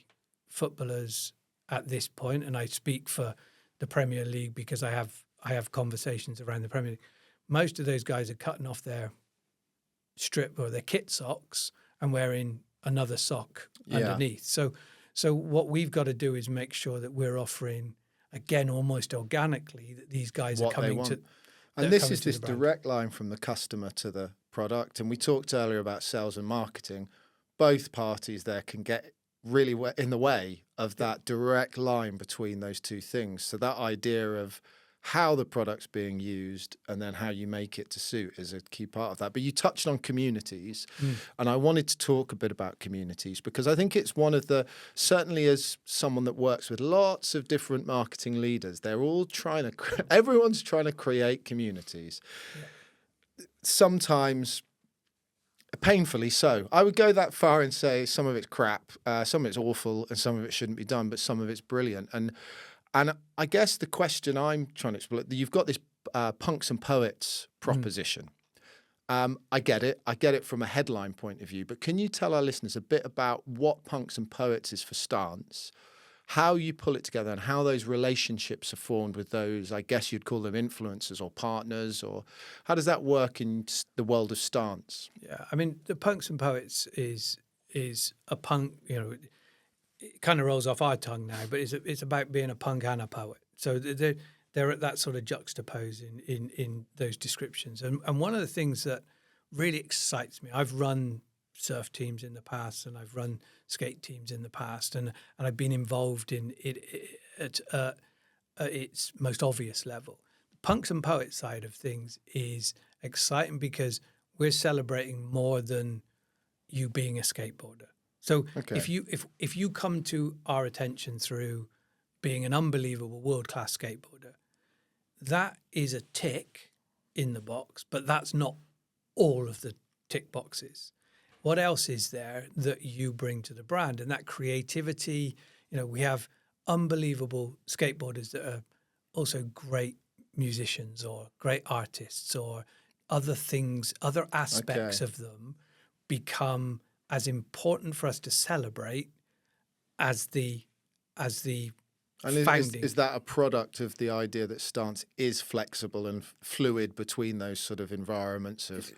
footballers at this point, and I speak for the Premier League because I have conversations around the Premier League, most of those guys are cutting off their strip or their kit socks and wearing another sock underneath. So what we've got to do is make sure that we're offering, again, almost organically, that these guys are coming to.
And this is this direct line from the customer to the product. And we talked earlier about sales and marketing. Both parties there can get really in the way of that direct line between those two things. So that idea of how the product's being used and then how you make it to suit is a key part of that. But you touched on communities, and I wanted to talk a bit about communities because I think it's one of the, certainly as someone that works with lots of different marketing leaders, they're all everyone's trying to create communities. Yeah. Sometimes painfully so. I would go that far and say some of it's crap, some of it's awful, and some of it shouldn't be done, but some of it's brilliant. And I guess the question I'm trying to explore, you've got this punks and poets proposition. I get it. I get it from a headline point of view. But can you tell our listeners a bit about what Punks and Poets is for Stance, how you pull it together, and how those relationships are formed with those, I guess you'd call them influencers or partners, or how does that work in the world of Stance?
Yeah, I mean, the Punks and Poets is a punk, it kind of rolls off our tongue now, but it's about being a punk and a poet. So they're at that sort of juxtapose in those descriptions. And one of the things that really excites me, I've run surf teams in the past and I've run skate teams in the past, and I've been involved in it at its most obvious level. The Punks and Poets side of things is exciting because we're celebrating more than you being a skateboarder. So if you come to our attention through being an unbelievable world-class skateboarder, that is a tick in the box, but that's not all of the tick boxes. What else is there that you bring to the brand? And that creativity, we have unbelievable skateboarders that are also great musicians or great artists, or other things, other aspects of them become as important for us to celebrate as the founding.
Is that a product of the idea that Stance is flexible and fluid between those sort of environments of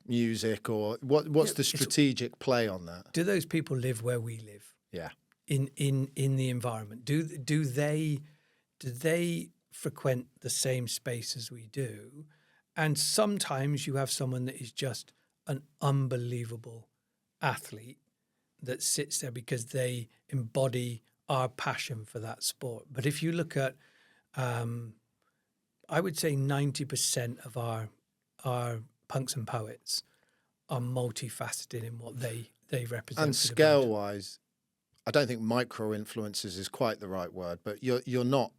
music, or what's the strategic play on that?
Do those people live where we live?
Yeah.
In the environment, do they frequent the same space as we do? And sometimes you have someone that is just an unbelievable athlete that sits there because they embody our passion for that sport. But if you look at, I would say 90% of our punks and poets are multifaceted in what they represent.
And
for the brand.
scale-wise, I don't think micro influencers is quite the right word, but you're not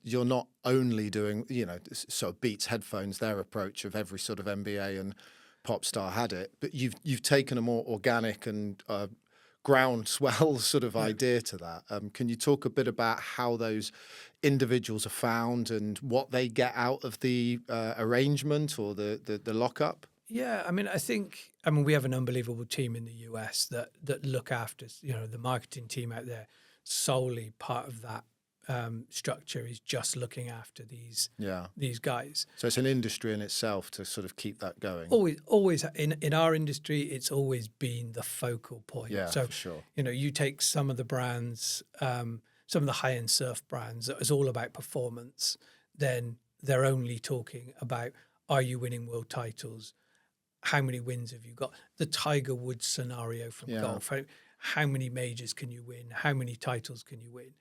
only doing, sort of Beats headphones, their approach of every sort of NBA and pop star had it, but you've taken a more organic and groundswell sort of idea to that. Can you talk a bit about how those individuals are found and what they get out of the arrangement or the lockup?
Yeah, I mean, we have an unbelievable team in the US that look after, the marketing team out there. Solely part of that structure is just looking after these guys.
So it's an industry in itself to sort of keep that going.
Always in our industry, it's always been the focal point.
Yeah,
so
for sure.
You take some of the brands, some of the high-end surf brands that is all about performance. Then they're only talking about, are you winning world titles? How many wins have you got? The Tiger Woods scenario from golf. How many majors can you win? How many titles can you win?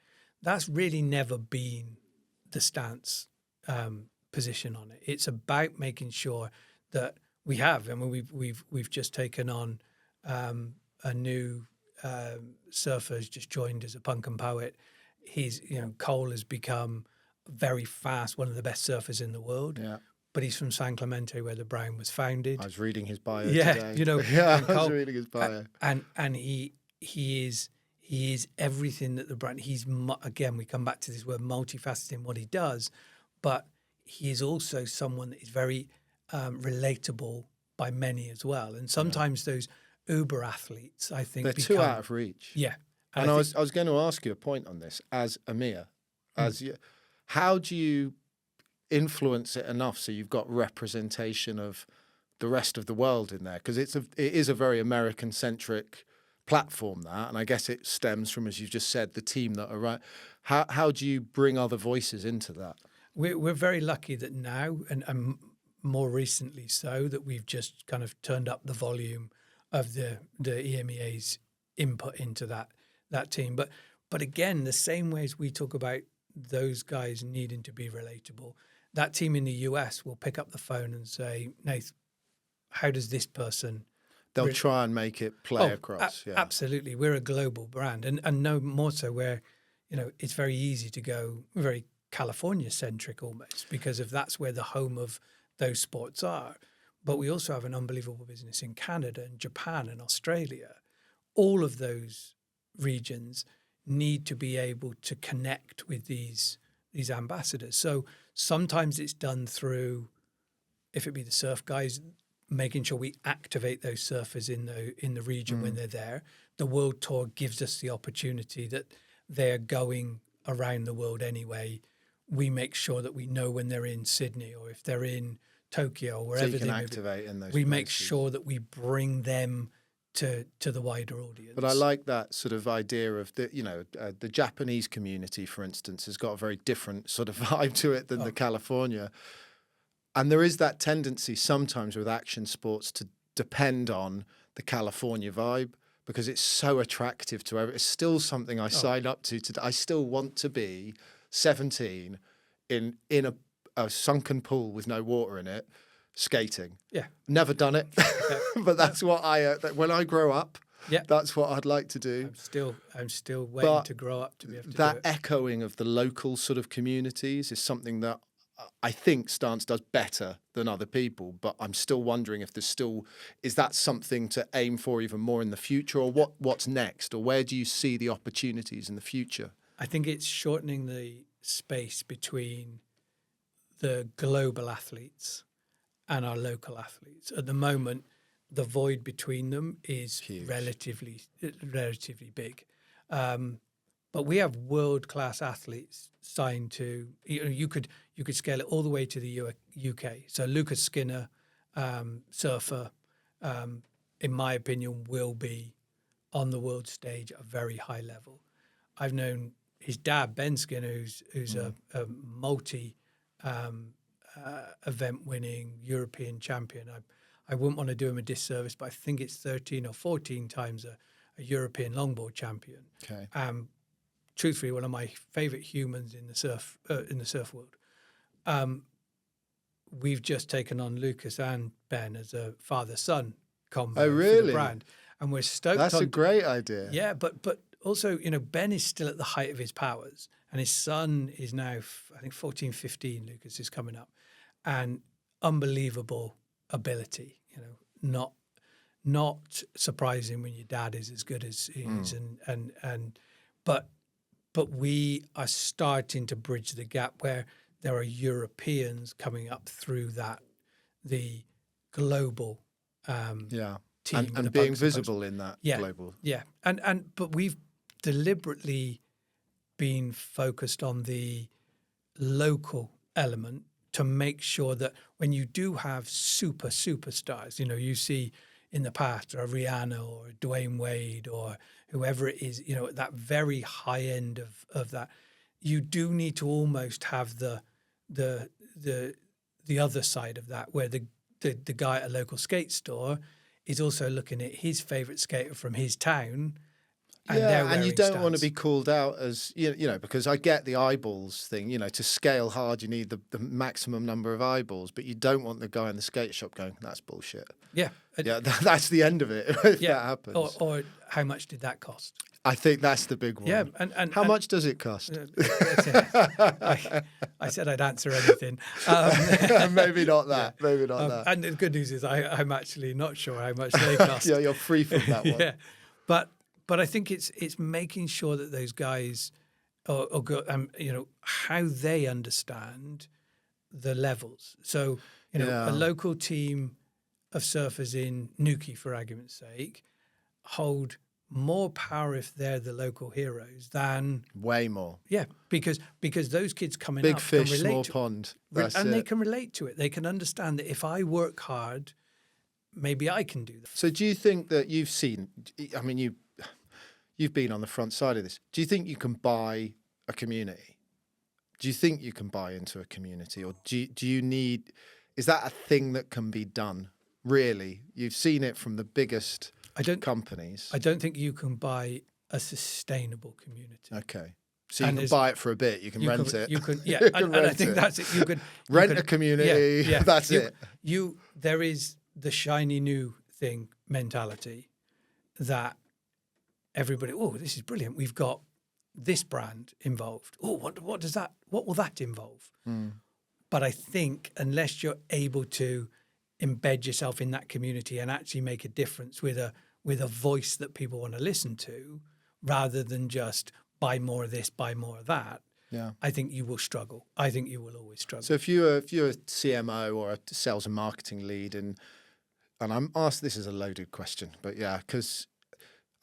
That's really never been the stance position on it. It's about making sure that we have. I mean, we've just taken on a new surfer who's just joined as a punk and poet. Cole has become very fast, one of the best surfers in the world.
Yeah.
But he's from San Clemente, where the brand was founded.
I was reading his bio today.
I
was reading his bio.
And he is everything that the brand. Again, we come back to this word multifaceted in what he does, but he is also someone that is very relatable by many as well. And sometimes those uber athletes, I think,
they're too out of reach.
Yeah.
And I was going to ask you a point on this as Amir, how do you influence it enough so you've got representation of the rest of the world in there? Because it is a very American centric platform, that, and I guess it stems from, as you just said, the team that are right. How do you bring other voices into that?
We're very lucky that now, and more recently so, that we've just kind of turned up the volume of the EMEA's input into that team. But again, the same way as we talk about those guys needing to be relatable, that team in the US will pick up the phone and say, Nath, how does this person...
They'll try and make it play across.
Absolutely. We're a global brand. And no more so where, it's very easy to go very California-centric almost, because that's where the home of those sports are. But we also have an unbelievable business in Canada and Japan and Australia. All of those regions need to be able to connect with these ambassadors. So sometimes it's done through, if it be the surf guys, making sure we activate those surfers in the region when they're there. The World Tour gives us the opportunity that they're going around the world anyway. We make sure that we know when they're in Sydney or if they're in Tokyo or wherever
so you can
they
activate in those
we
places.
make sure that we bring them to the wider audience.
But I like that sort of idea of the Japanese community, for instance, has got a very different sort of vibe to it than the California. And there is that tendency sometimes with action sports to depend on the California vibe because it's so attractive to everyone. It's still something I sign up to today. I still want to be 17 in a sunken pool with no water in it, skating.
Yeah.
Never done it, but that's what when I grow up, that's what I'd like to do.
I'm still waiting to grow up to be able to do it.
That echoing of the local sort of communities is something that I think Stance does better than other people, but I'm still wondering if is that something to aim for even more in the future, or what's next, or where do you see the opportunities in the future?
I think it's shortening the space between the global athletes and our local athletes. At the moment, the void between them is
huge.
relatively big. But we have world-class athletes signed to. You could scale it all the way to the UK. So Lucas Skinner, surfer, in my opinion, will be on the world stage at a very high level. I've known his dad, Ben Skinner, who's a multi event-winning European champion. I wouldn't want to do him a disservice, but I think it's 13 or 14 times a European longboard champion.
Okay.
truthfully one of my favorite humans in the surf world. We've just taken on Lucas and Ben as a father-son combo
Oh,
for
really?
the brand, and we're stoked.
That's a great idea.
Yeah, but also, Ben is still at the height of his powers, and his son is now, I think, 14, 15. Lucas is coming up, and unbelievable ability. Not surprising when your dad is as good as he is, but we are starting to bridge the gap where there are Europeans coming up through the global team
and being visible in that
yeah,
global.
Yeah, but we've deliberately been focused on the local element to make sure that when you do have superstars, you see in the past a Rihanna or a Dwyane Wade or whoever it is, at that very high end of that, you do need to almost have the other side of that, where the guy at a local skate store is also looking at his favorite skater from his town. And
you don't want to be called out as, because I get the eyeballs thing, to scale hard, you need the maximum number of eyeballs, but you don't want the guy in the skate shop going, that's bullshit.
Yeah.
Yeah, that's the end of it if that happens.
Or how much did that cost?
I think that's the big one.
Yeah. And
how much does it cost?
I said I'd answer anything.
Maybe not that. Yeah. Maybe not that.
And the good news is I'm actually not sure how much they cost.
Yeah, you're free from that one.
Yeah. But I think it's making sure that those guys, how they understand the levels. So, a local team of surfers in Nuki, for argument's sake, hold more power if they're the local heroes than
way more.
Yeah, because those kids coming
big
up
fish,
can relate
small pond,
they can relate to it. They can understand that if I work hard, maybe I can do that.
So, do you think that you've seen? I mean, you've been on the front side of this. Do you think you can buy a community? Do you think you can buy into a community, or do you need? Is that a thing that can be done? Really, you've seen it from the biggest companies.
I don't think you can buy a sustainable community.
Okay, so you can buy it for a bit. You can rent it.
You can, yeah, and I think that's it. You could
rent a community. Yeah, that's it.
There is the shiny new thing mentality that everybody. Oh, this is brilliant. We've got this brand involved. Oh, what will that involve? But I think unless you're able to embed yourself in that community and actually make a difference with a voice that people want to listen to, rather than just buy more of this, buy more of that, I think you will struggle. I think you will always struggle.
So if you're a CMO or a sales and marketing lead, and I'm asked, this is a loaded question, but because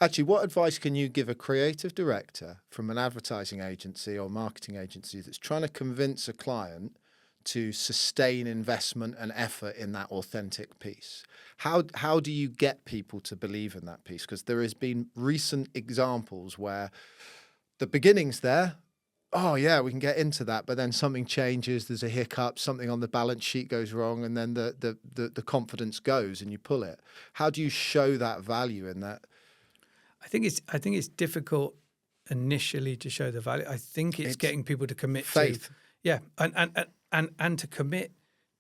actually, what advice can you give a creative director from an advertising agency or marketing agency that's trying to convince a client to sustain investment and effort in that authentic piece? How do you get people to believe in that piece? Because there has been recent examples where the beginning's there. Oh yeah, we can get into that, but then something changes. There's a hiccup. Something on the balance sheet goes wrong, and then the confidence goes, and you pull it. How do you show that value in that?
I think it's difficult initially to show the value. I think it's getting people to commit
faith.
And to commit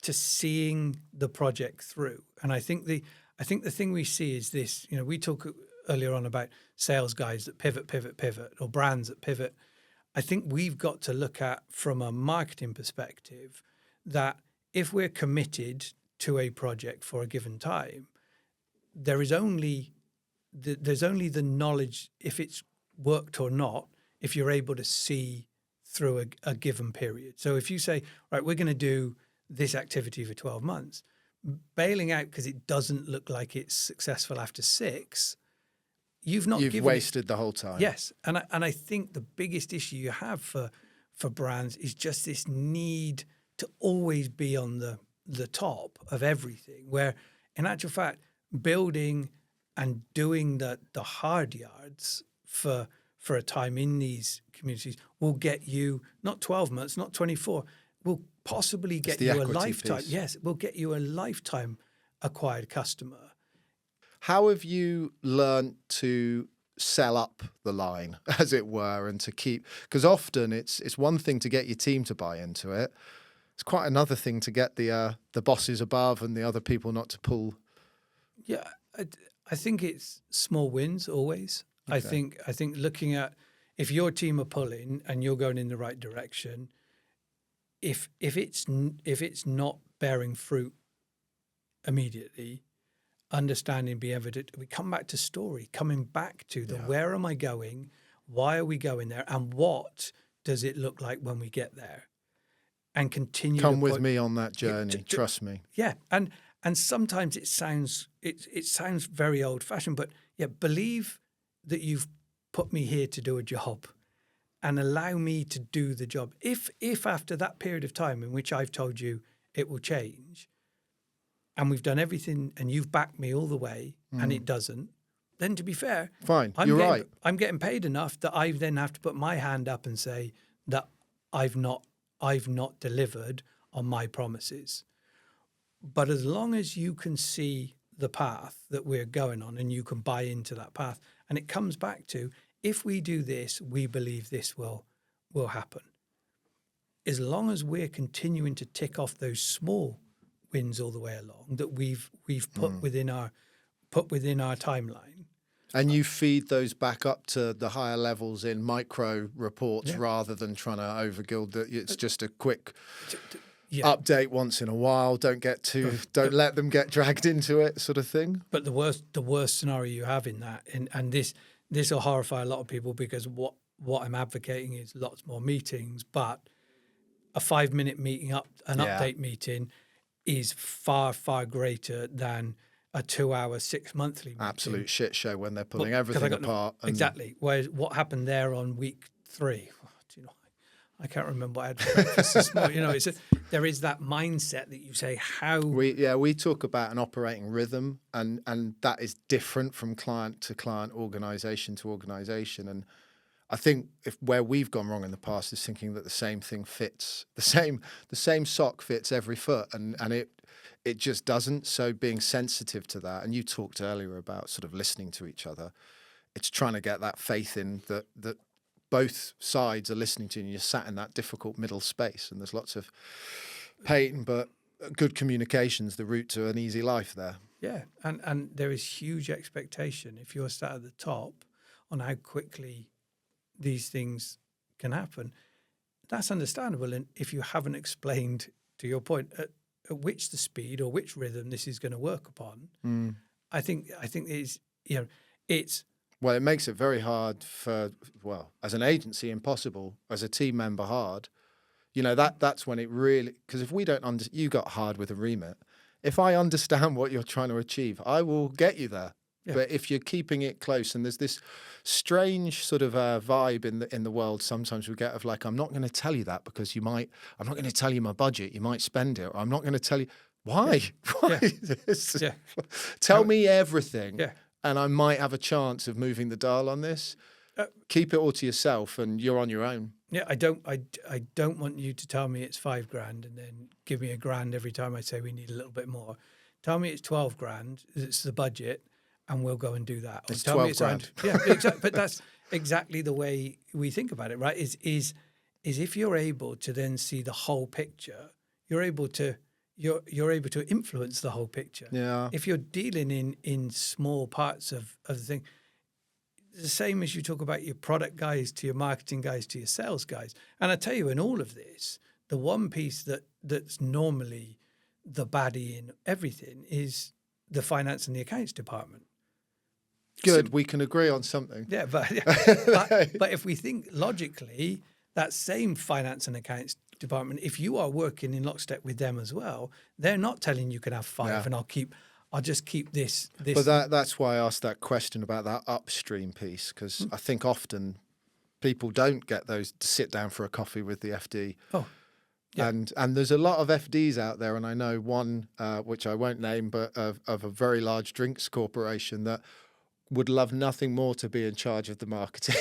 to seeing the project through. And I think the thing we see is this. We talk earlier on about sales guys that pivot, or brands that pivot. I think we've got to look at, from a marketing perspective, that if we're committed to a project for a given time, there's only the knowledge if it's worked or not, if you're able to see through a given period. So if you say, right, we're going to do this activity for 12 months, bailing out because it doesn't look like it's successful after 6, you've
wasted the whole time.
Yes. And I think the biggest issue you have for brands is just this need to always be on the top of everything, where in actual fact, building and doing the hard yards for a time in these communities will get you not 12 months, not 24, will possibly get you a lifetime.
Piece.
Yes, it will get you a lifetime acquired customer.
How have you learned to sell up the line, as it were, and to keep, because often it's one thing to get your team to buy into it. It's quite another thing to get the bosses above and the other people not to pull.
Yeah, I think it's small wins always.
Okay.
I think looking at if your team are pulling and you're going in the right direction, if it's not bearing fruit immediately, understanding, be evident. We come back to story, coming back to the where am I going, why are we going there, and what does it look like when we get there, and continue.
Come with me on that journey. Trust me.
Yeah, and sometimes it sounds very old fashioned, but yeah, believe that you've put me here to do a job, and allow me to do the job. If after that period of time in which I've told you it will change, and we've done everything, and you've backed me all the way, and it doesn't, then to be fair,
fine, you're right.
I'm getting paid enough that I then have to put my hand up and say that I've not delivered on my promises. But as long as you can see the path that we're going on and you can buy into that path, and it comes back to, if we do this, we believe this will happen. As long as we're continuing to tick off those small wins all the way along that we've put within our timeline,
and you feed those back up to the higher levels in micro reports rather than trying to overgild that it's just a quick update once in a while. Don't let them get dragged into it, sort of thing.
But the worst scenario you have in that, and this will horrify a lot of people, because what I'm advocating is lots more meetings, but a 5-minute meeting update meeting is far, far greater than a 2-hour, 6-monthly meeting.
Absolute shit show when they're pulling everything apart.
Exactly. Whereas what happened there on week 3, I can't remember what I had for breakfast this morning. There is that mindset that you say, how...
We talk about an operating rhythm, and that is different from client to client, organisation to organisation. And I think where we've gone wrong in the past is thinking that the same thing fits, the same sock fits every foot, and it just doesn't. So being sensitive to that, and you talked earlier about sort of listening to each other, it's trying to get that faith in that both sides are listening to you, and you're sat in that difficult middle space, and there's lots of pain, but good communication's the route to an easy life there.
Yeah, and there is huge expectation if you're sat at the top on how quickly these things can happen. That's understandable. And if you haven't explained, to your point, at which the speed or which rhythm this is going to work upon, I think it's
well, it makes it very hard as an agency, impossible, as a team member, hard. That's when it really, because if we don't you got hard with a remit. If I understand what you're trying to achieve, I will get you there. Yeah. But if you're keeping it close, and there's this strange sort of vibe in the world sometimes we get of like, I'm not going to tell you that because I'm not going to tell you my budget, you might spend it, or I'm not going to tell you why. Tell me everything, and I might have a chance of moving the dial on this. Keep it all to yourself, and you're on your own.
Yeah, I don't want you to tell me it's $5,000 and then give me $1,000 every time I say we need a little bit more. Tell me it's $12,000, it's the budget, and we'll go and do that. Or
it's
tell
$12,000.
Yeah, exactly. But that's exactly the way we think about it, right? Is if you're able to then see the whole picture, you're able to influence the whole picture.
Yeah.
If you're dealing in small parts of the thing, the same as you talk about your product guys to your marketing guys to your sales guys. And I tell you, in all of this, the one piece that's normally the baddie in everything is the finance and the accounts department.
Good, we can agree on something.
Yeah, but if we think logically, that same finance and accounts department, if you are working in lockstep with them as well, they're not telling you can have 5 and I'll just keep this.
But that's why I asked that question about that upstream piece, because I think often people don't get those to sit down for a coffee with the FD.
Oh, yeah.
And there's a lot of FDs out there, and I know one, which I won't name, but of a very large drinks corporation that would love nothing more to be in charge of the marketing.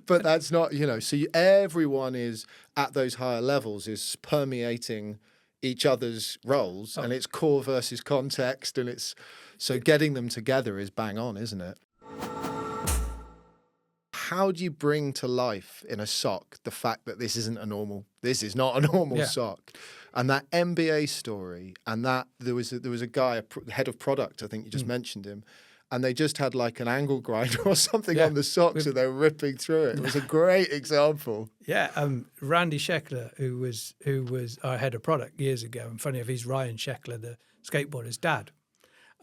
But that's not, so everyone is at those higher levels is permeating each other's roles, and it's core versus context, and it's so getting them together is bang on, isn't it? how do you bring to life in a sock the fact that this is not a normal sock? And that MBA story, and that there was a guy, head of product, I think you just mentioned him, and they just had like an angle grinder or something on the socks, and they were ripping through it. It was a great example.
Yeah, Randy Sheckler, who was our head of product years ago, and funny enough, he's Ryan Sheckler, the skateboarder's dad.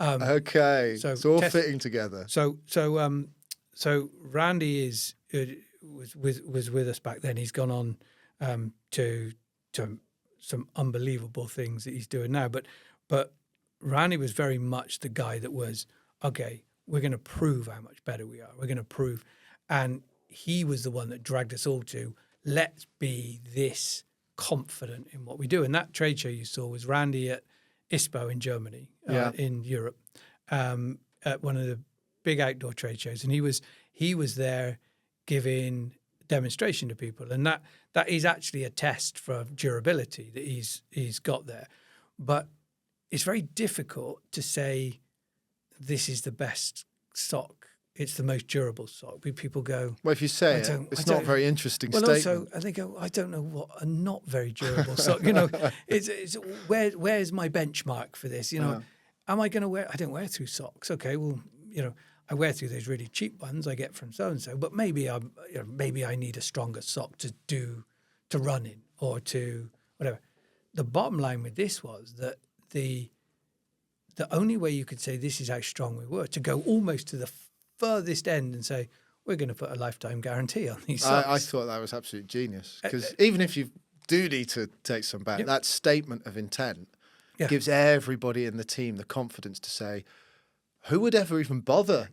Okay,
so
it's all fitting together.
So Randy was with us back then. He's gone on to some unbelievable things that he's doing now. But Randy was very much the guy that was, okay, we're going to prove how much better we are. We're going to prove, and he was the one that dragged us all to let's be this confident in what we do. And that trade show you saw was Randy at ISPO in Germany, in Europe, at one of the big outdoor trade shows, and he was there giving demonstration to people, and that is actually a test for durability that he's got there. But it's very difficult to say this is the best sock. It's the most durable sock. People go,
well, if you say it's not a very interesting statement.
Also, and they go, I don't know what a not very durable sock. It's where's my benchmark for this? Am I going to wear? I don't wear through socks. Okay, well, I wear through those really cheap ones I get from so and so. But maybe I need a stronger sock to run in or to whatever. The bottom line with this was that the only way you could say this is how strong we were to go almost to the furthest end and say we're going to put a lifetime guarantee on these socks.
I thought that was absolute genius, because even if you do need to take some back, that statement of intent gives everybody in the team the confidence to say, who would ever even bother?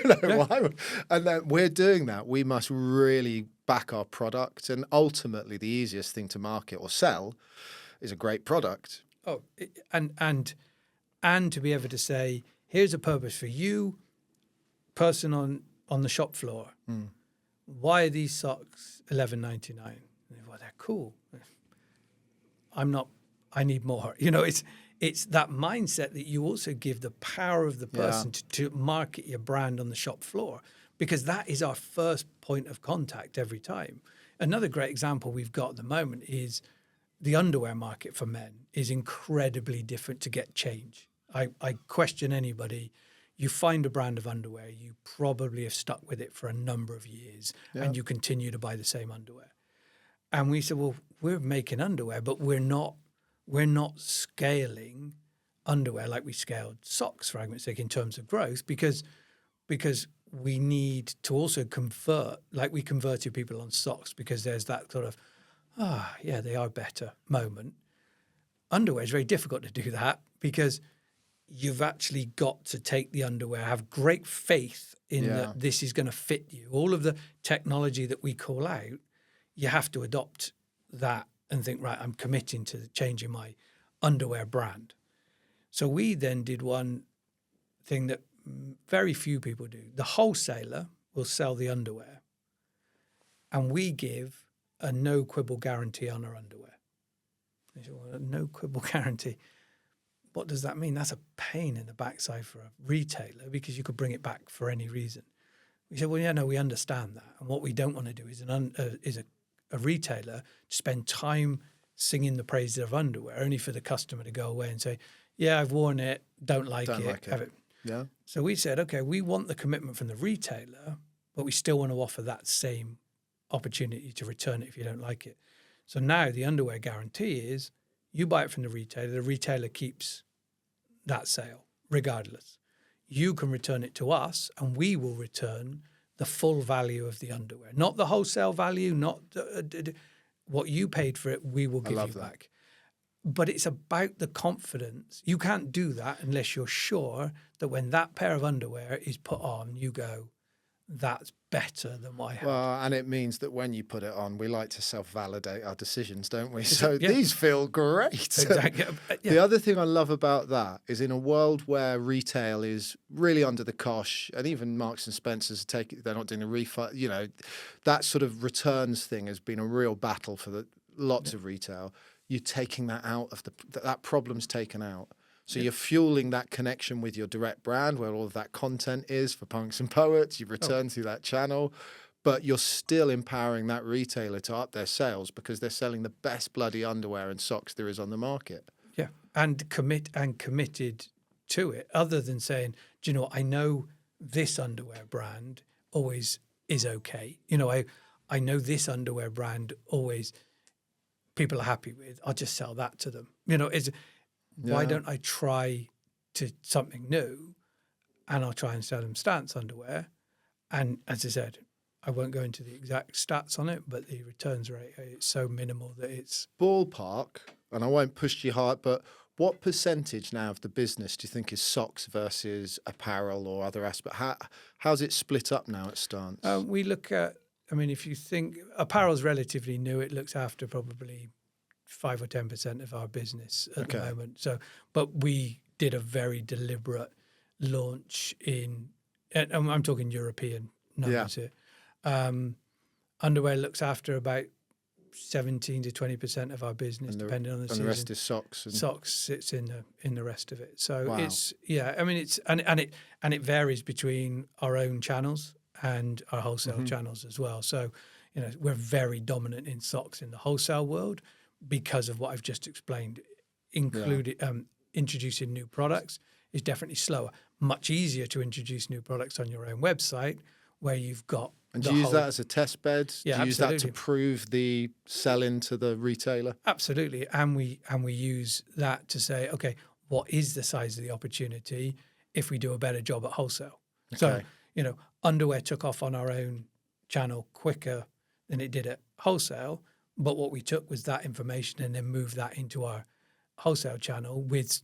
Why? And then we're doing that. We must really back our product, and ultimately the easiest thing to market or sell is a great product.
Oh, and to be able to say, here's a purpose for you, person on the shop floor. Why are these socks $11.99? Well, they're cool. I need more. It's that mindset that you also give the power of the person to market your brand on the shop floor, because that is our first point of contact every time. Another great example we've got at the moment is the underwear market for men is incredibly different to get change. I question anybody. You find a brand of underwear, you probably have stuck with it for a number of years, and you continue to buy the same underwear. And we said, well, we're making underwear, but we're not scaling underwear like we scaled socks, for argument's sake, in terms of growth, because we need to also convert, like we converted people on socks, because there's that sort of, they are better moment. Underwear is very difficult to do that, because you've actually got to take the underwear, have great faith in that this is going to fit you. All of the technology that we call out, you have to adopt that and think, right, I'm committing to changing my underwear brand. So we then did one thing that very few people do. The wholesaler will sell the underwear, and we give a no quibble guarantee on our underwear. They say, well, a no quibble guarantee. What does that mean? That's a pain in the backside for a retailer, because you could bring it back for any reason. We said, well, we understand that. And what we don't want to do is a retailer to spend time singing the praises of underwear only for the customer to go away and say, yeah, I've worn it, don't like it. Have it.
Yeah.
So we said, okay, we want the commitment from the retailer, but we still want to offer that same opportunity to return it if you don't like it. So now the underwear guarantee is you buy it from the retailer keeps that sale regardless. You can return it to us, and we will return the full value of the underwear, not the wholesale value, not what you paid for it. We will give you back. But it's about the confidence. You can't do that unless you're sure that when that pair of underwear is put on, you go, that's better than what I had.
Well, and it means that when you put it on, we like to self-validate our decisions, don't we? So these feel great.
Exactly.
The other thing I love about that is, in a world where retail is really under the cosh, and even Marks and Spencer's they're not doing a refund, that sort of returns thing has been a real battle for lots of retail. You're taking that out of that problem's taken out. So you're fueling that connection with your direct brand, where all of that content is for punks and poets. You return through that channel. but you're still empowering that retailer to up their sales because they're selling the best bloody underwear and socks there is on the market.
Yeah, and committed to it. Other than saying, do you know what? I know this underwear brand always is okay. You know, I know this underwear brand always people are happy with. I'll just sell that to them. You know, why don't I try to something new, and I'll try and sell them Stance underwear. And as I said, I won't go into the exact stats on it, but the returns rate is so minimal that it's
Ballpark, and I won't push you hard, but what percentage now of the business do you think is socks versus apparel or other aspects? How's it split up now at Stance?
we look at. I mean, if you think apparel's relatively new, it looks after probably 5 or 10% of our business at the moment. So, but we did a very deliberate launch and I'm talking European numbers here. Underwear looks after about 17 to 20% of our business, depending on the season.
And the rest is socks.
Socks sits in the rest of it. So
Wow.
it's I mean it's and it varies between our own channels and our wholesale channels as well. So, you know, we're very dominant in socks in the wholesale world because of what I've just explained. Introducing new products is definitely slower. Much easier to introduce new products on your own website where you've got.
And do you use that as a test bed?
Yeah,
do you use that to
absolutely.
prove the sell-in to the retailer?
Absolutely, and we use that to say, okay, what is the size of the opportunity if we do a better job at wholesale? So,
Okay.
you know, underwear took off on our own channel quicker than it did at wholesale. But what we took was that information and then moved that into our wholesale channel with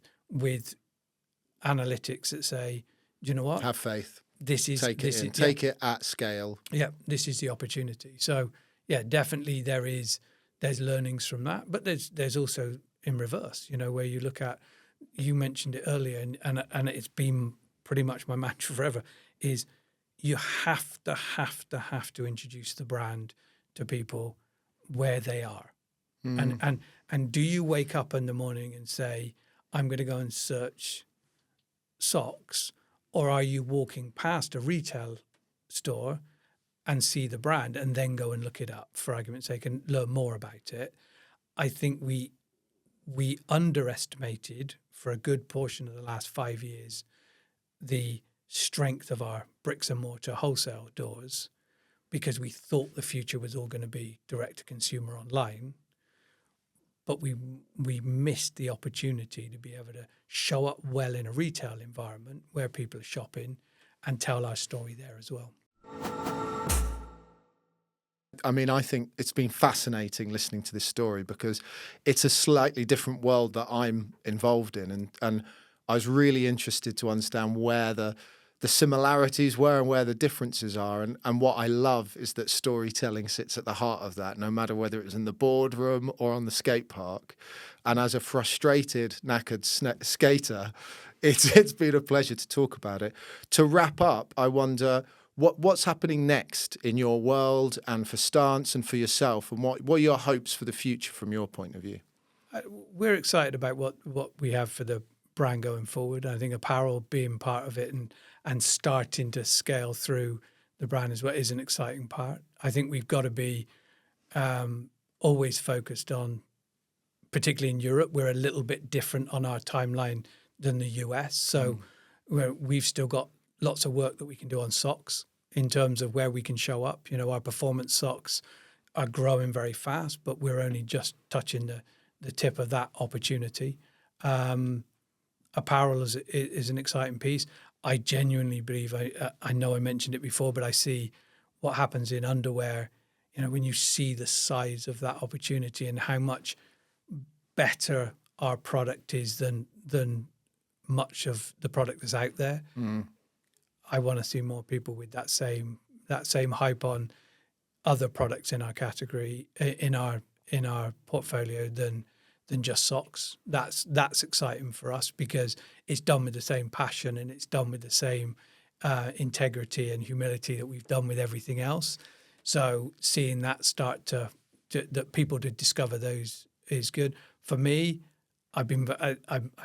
analytics that say, do you know what?
Have faith.
This is
Take
this
it in.
is,
Take it at scale.
Yeah, this is the opportunity. So yeah, definitely there's learnings from that, but there's also in reverse, you know, where you look at, you mentioned it earlier, and it's been pretty much my mantra forever, is you have to introduce the brand to people where they are. And do you wake up in the morning and say, I'm going to go and search socks, or are you walking past a retail store and see the brand and then go and look it up, for argument's sake, and learn more about it? I think we underestimated for a good portion of the last 5 years the strength of our bricks and mortar wholesale doors, because we thought the future was all going to be direct to consumer online. But we missed the opportunity to be able to show up well in a retail environment where people are shopping and tell our story there as well.
I mean, I think it's been fascinating listening to this story because it's a slightly different world that I'm involved in. And I was really interested to understand where the similarities were and where the differences are. And what I love is that storytelling sits at the heart of that, no matter whether it's in the boardroom or on the skate park. And as a frustrated, knackered skater, it's been a pleasure to talk about it. To wrap up, I wonder, what's happening next in your world and for Stance and for yourself, and what are your hopes for the future from your point of view?
We're excited about what we have for the brand going forward. I think apparel being part of it and starting to scale through the brand as well is an exciting part. I think we've got to be always focused on, particularly in Europe, we're a little bit different on our timeline than the US. So we've still got lots of work that we can do on socks in terms of where we can show up. You know, our performance socks are growing very fast, but we're only just touching the tip of that opportunity. Apparel is an exciting piece. I genuinely believe, I know I mentioned it before, but I see what happens in underwear, you know, when you see the size of that opportunity and how much better our product is than much of the product that's out there. I want to see more people with that same hype on other products in our category, in our portfolio than just socks. That's exciting for us because it's done with the same passion and it's done with the same integrity and humility that we've done with everything else. So seeing that start to that people to discover those is good. For me, I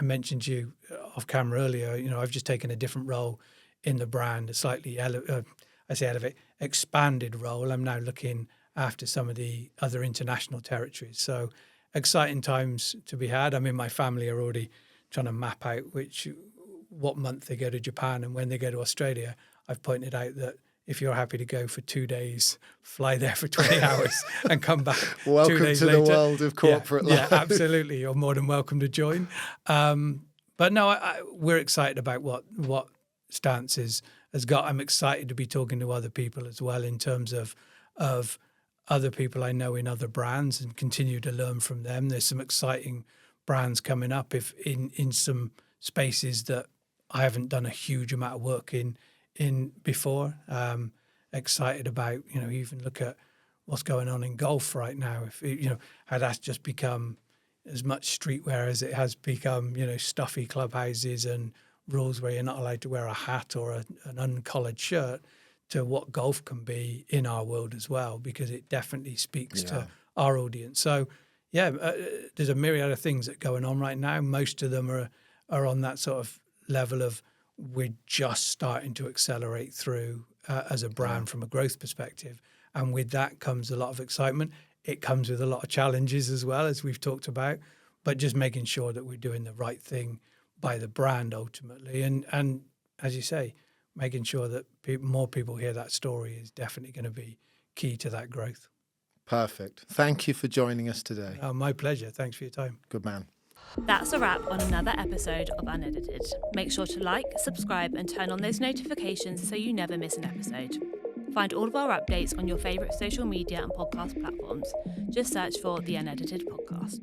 mentioned to you off camera earlier, you know, I've just taken a different role in the brand, a slightly, I I say out of it, expanded role, I'm now looking after some of the other international territories. So exciting times to be had. I mean, my family are already trying to map out what month they go to Japan and when they go to Australia. I've pointed out that if you're happy to go for 2 days, fly there for 20 hours and come back 2 days later.
Welcome to the world of corporate life.
Yeah, absolutely. You're more than welcome to join. But no, we're excited about what Stance has got. I'm excited to be talking to other people as well in terms of other people I know in other brands and continue to learn from them. There's some exciting brands coming up in some spaces that I haven't done a huge amount of work in before. Excited about, even look at what's going on in golf right now. If how that's just become as much streetwear as it has become, stuffy clubhouses and rules where you're not allowed to wear a hat or an uncollared shirt, to what golf can be in our world as well, because it definitely speaks to our audience. So, there's a myriad of things that are going on right now. Most of them are on that sort of level of we're just starting to accelerate through as a brand from a growth perspective. And with that comes a lot of excitement. It comes with a lot of challenges as well, as we've talked about, but just making sure that we're doing the right thing by the brand ultimately. And as you say, making sure that more people hear that story is definitely going to be key to that growth.
Perfect. Thank you for joining us today.
My pleasure. Thanks for your time.
Good man.
That's a wrap on another episode of UnEDited. Make sure to like, subscribe and turn on those notifications so you never miss an episode. Find all of our updates on your favourite social media and podcast platforms. Just search for the UnEDited podcast.